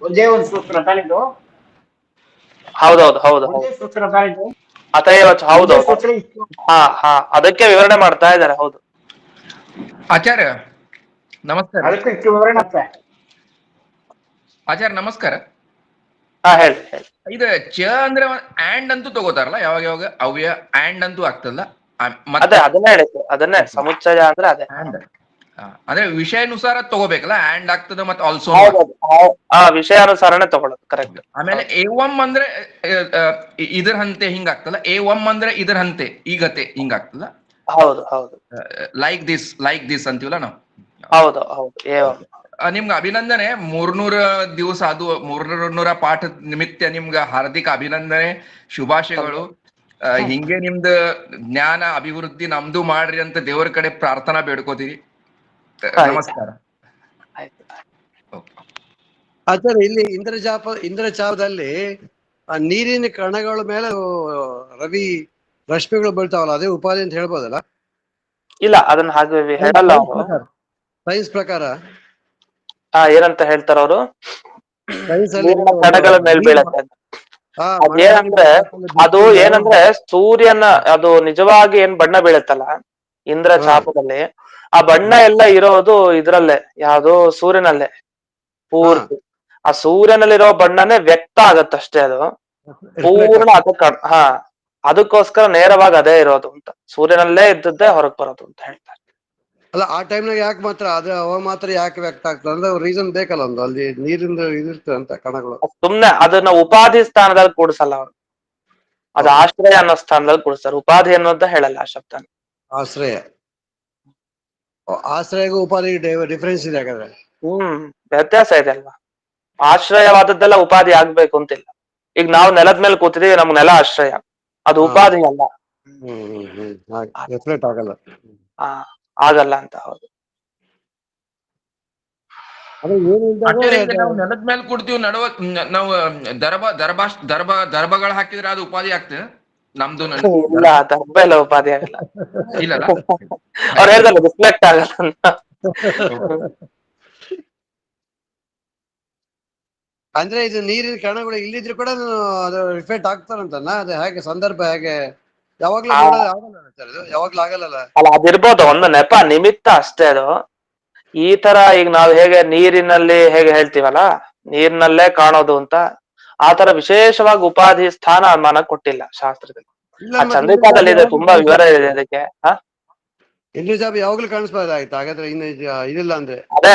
ಒಂದೇ ಒಂದು ಸೂತ್ರ ತಾನಿದು. ಹೌದೌದು ಹೌದು ಒಂದೇ ಸೂತ್ರ ತಾನಿದು. ಅತಯವ ಹೌದು. ಹಾ ಹಾ, ಅದಕ್ಕೆ ವಿವರಣೆ ಮಾಡ್ತಾ ಇದ್ದಾರೆ. ಹೌದು ಆಚಾರ್ಯ ನಮಸ್ಕಾರ. ಅದಕ್ಕೆ ಇಷ್ಟು ವಿವರಣೆ ಆಗ್ತದೆ. ಆಚಾರ್ಯ ನಮಸ್ಕಾರ. ಹಾ, ಹೇಳಿ ಹೇಳಿ. ಇದು ಚ ಅಂದ್ರೆ ಆಂಡ್ ಅಂತೂ ತಗೋತಾರಲ್ಲ, ಯಾವಾಗ ಯಾವಾಗ ಅವ್ಯ ಆಂಡ್ ಅಂತೂ ಆಗ್ತದಲ್ಲ. ಅದೇ ಅದನ್ನೇ ಹೇಳಿದ್ದು, ಅದನ್ನೇ ಸಮುಚ್ಚಯ ಅಂದ್ರೆ ಅದೇ. ಅಂದ್ರೆ ವಿಷಯಾನುಸಾರ ತಗೋಬೇಕಲ್ಲ, ಆಂಡ್ ಆಗ್ತದೆ ಮತ್ತೆ ಆಲ್ಸೋ. ಆ ವಿಷಯಾನುಸಾರನೇ ತಗೊಳ್ಳೋದು, ಕರೆಕ್ಟ್. ಆಮೇಲೆ ಏವಂ ಅಂದ್ರೆ ಇದರ ಹಂತೆ ಹಿಂಗ ಆಗ್ತಲ್ಲ, ಏವಂ ಅಂದ್ರೆ ಇದರ ಹಂತೆ ಈಗತೆ ಹಿಂಗ ಆಗ್ತದ. ಹೌದು ಹೌದು. ಲೈಕ್ ದಿಸ್ ಅಂತೀವಲ್ಲ ನಾವು. ಹೌದು ಹೌದು. ನಿಮ್ಗೆ ಅಭಿನಂದನೆ 300 ದಿವಸ ಅದು 300 ಪಾಠ ನಿಮಿತ್ತ ನಿಮ್ಗೆ ಹಾರ್ದಿಕ ಅಭಿನಂದನೆ, ಶುಭಾಶಯಗಳು. ಹಿಂಗೆ ನಿಮ್ದು ಜ್ಞಾನ ಅಭಿವೃದ್ಧಿ ನಮ್ದು ಮಾಡ್ರಿ ಅಂತ ದೇವರ ಕಡೆ ಪ್ರಾರ್ಥನಾ ಬೇಡ್ಕೋತೀವಿ. ನಮಸ್ಕಾರ. ಆಚಾರ್ಯ, ಇಲ್ಲಿ ಇಂದ್ರಚಾಪದಲ್ಲಿ ಆ ನೀರಿನ ಕಣಗಳ ಮೇಲೆ ರವಿ ರಶ್ಮಿಗಳು ಬೀಳ್ತಾವಲ್ಲ, ಅದೇ ಉಪಾಧಿ ಅಂತ ಹೇಳ್ಬೋದಲ್ಲ? ಇಲ್ಲ, ಅದನ್ನ ಹಾಗೆ ಹೇಳಲ್ಲ ಅವರು. ಸೈನ್ಸ್ ಪ್ರಕಾರ ಏನಂತ ಹೇಳ್ತಾರ ಅವರು, ಸೈನ್ಸ್ ಅಲ್ಲಿ ನೀರಿನ ಕಣಗಳ ಮೇಲೆ ಬೀಳತ್ತೆ. ಅದೇನಂದ್ರೆ ಅದು ಏನಂದ್ರೆ ಸೂರ್ಯನ ಅದು ನಿಜವಾಗಿ ಏನ್ ಬಣ್ಣ ಬೀಳತ್ತಲ್ಲ ಇಂದ್ರ ಚಾಪದಲ್ಲಿ, ಆ ಬಣ್ಣ ಎಲ್ಲ ಇರೋದು ಇದ್ರಲ್ಲೇ, ಯಾವ್ದು ಸೂರ್ಯನಲ್ಲೇ ಪೂರ್ತಿ. ಆ ಸೂರ್ಯನಲ್ಲಿರೋ ಬಣ್ಣನೇ ವ್ಯಕ್ತ ಆಗತ್ತಷ್ಟೇ, ಅದು ಪೂರ್ಣ ಅದಕ್ಕೋಸ್ಕರ ನೇರವಾಗಿ ಅದೇ ಇರೋದು ಅಂತ, ಸೂರ್ಯನಲ್ಲೇ ಇದ್ದದ್ದೇ ಹೊರಗ್ ಬರೋದು ಅಂತ ಹೇಳ್ತಾರೆ. ಅಲ್ಲ, ಆ ಟೈಮ್ನಾಗ ಯಾಕೆ ಮಾತ್ರ ಅವ ಮಾತ್ರ ಯಾಕೆ ವ್ಯಕ್ತ ಆಗ್ತದೆ ಅಂದ್ರೆ ರೀಸನ್ ಬೇಕಲ್ಲ, ಒಂದು ಅಲ್ಲಿ ನೀರಿಂದ ಇದಿರ್ತದೆ ಅಂತ ಕಣಗಳು. ಸುಮ್ನೆ ಅದನ್ನ ಉಪಾಧಿ ಸ್ಥಾನದಲ್ಲಿ ಕೂಡಿಸಲ್ಲ ಅವರು, ಅದು ಆಶ್ರಯ ಅನ್ನೋ ಸ್ಥಾನದಲ್ಲಿ ಕೂಡಿಸ್ತಾರೆ. ಉಪಾಧಿ ಅನ್ನೋದ ಹೇಳಲ್ಲ ಆ ಶಬ್ದ. ಆಶ್ರಯ, ಆಶ್ರಯಗೂ ಉಪಾಧಿ ಡಿಫರೆನ್ಸ್ ಇದೆ ಹಾಗಾದ್ರೆ. ವ್ಯತ್ಯಾಸ ಇದೆ ಅಲ್ವಾ. ಆಶ್ರಯವಾದದ್ದೆಲ್ಲ ಉಪಾಧಿ ಆಗ್ಬೇಕು ಅಂತಿಲ್ಲ. ಈಗ ನಾವು ನೆಲದ ಮೇಲೆ ಕೂತಿದೀವಿ, ನಮ್ಗ್ ನೆಲ ಆಶ್ರಯ, ಅದು ಉಪಾಧಿ ಅಲ್ಲ. ರೆಫ್ಲೆಕ್ಟ್ ಆಗಲ್ಲ. ಆಗಲ್ಲ ಅಂತ. ಹೌದು. ನಾವು ನೆಲದ ಮೇಲೆ ಕೊಡ್ತೀವಿ, ನಾವು ದರ್ಭಗಳು ಹಾಕಿದ್ರೆ ಅದು ಉಪಾಧಿ ಆಗ್ತದೆ ನಮ್ದು. ಇಲ್ಲ, ದರ್ಭ ಎಲ್ಲ ಉಪಾಧಿ ಆಗಲ್ಲ. ಇಲ್ಲಲ್ಲ, ಅವ್ರು ಹೇಳ್ದಲ್ಲ ರಿಫ್ಲೆಕ್ಟ್ ಆಗಲ್ಲ ಅಂತ. ಅಂದ್ರೆ ಇದು ನೀರಿನ ಕಣಗಳು ಇಲ್ಲಿದ್ರು ಕೂಡ ಅದು ರಿಫ್ಲೆಕ್ಟ್ ಆಗ್ತಾರಂತಲ್ಲ, ಅದು ಹೇಗೆ ಸಂದರ್ಭ ಹೇಗೆ? ಯಾವಾಗ್ಲೂ ಯಾವಾಗ್ಲೂ ಆಗಲ್ಲ. ಅಲ್ಲ, ಅದಿರ್ಬೋದು, ಒಂದು ನೆಪ ನಿಮಿತ್ತ ಅಷ್ಟೇ ಅದು. ಈ ತರ ಈಗ ನಾವ್ ಹೇಗೆ ನೀರಿನಲ್ಲಿ ಹೇಗೆ ಹೇಳ್ತೀವಲ್ಲ, ನೀರಿನಲ್ಲೇ ಕಾಣೋದು ಅಂತ, ಆ ತರ ವಿಶೇಷವಾಗಿ ಉಪಾಧಿ ಸ್ಥಾನ ಮಾನ ಕೊಟ್ಟಿಲ್ಲ ಶಾಸ್ತ್ರದಲ್ಲಿ. ಆ ಚಂದ್ರಿಕಾದಲ್ಲಿ ಇದೆ, ತುಂಬಾ ವಿವರ ಇದೆ ಅದಕ್ಕೆ. ಇಂದ್ರಜಾಬ್ ಯಾವಾಗ್ಲೂ ಕಾಣಿಸ್ಬೋದಾಯ್ತು ಹಾಗಾದ್ರೆ, ಇನ್ನು ಇದಿಲ್ಲ ಅಂದ್ರೆ ಅದೇ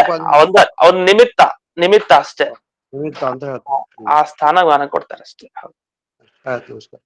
ಒಂದ್ ನಿಮಿತ್ತ ಅಷ್ಟೇ, ನಿಮಿತ್ತ ಅಂತ ಆ ಸ್ಥಾನ ಮಾನ ಕೊಡ್ತಾರೆ ಅಷ್ಟೇ. ಆಯ್ತು, ನಮಸ್ಕಾರ.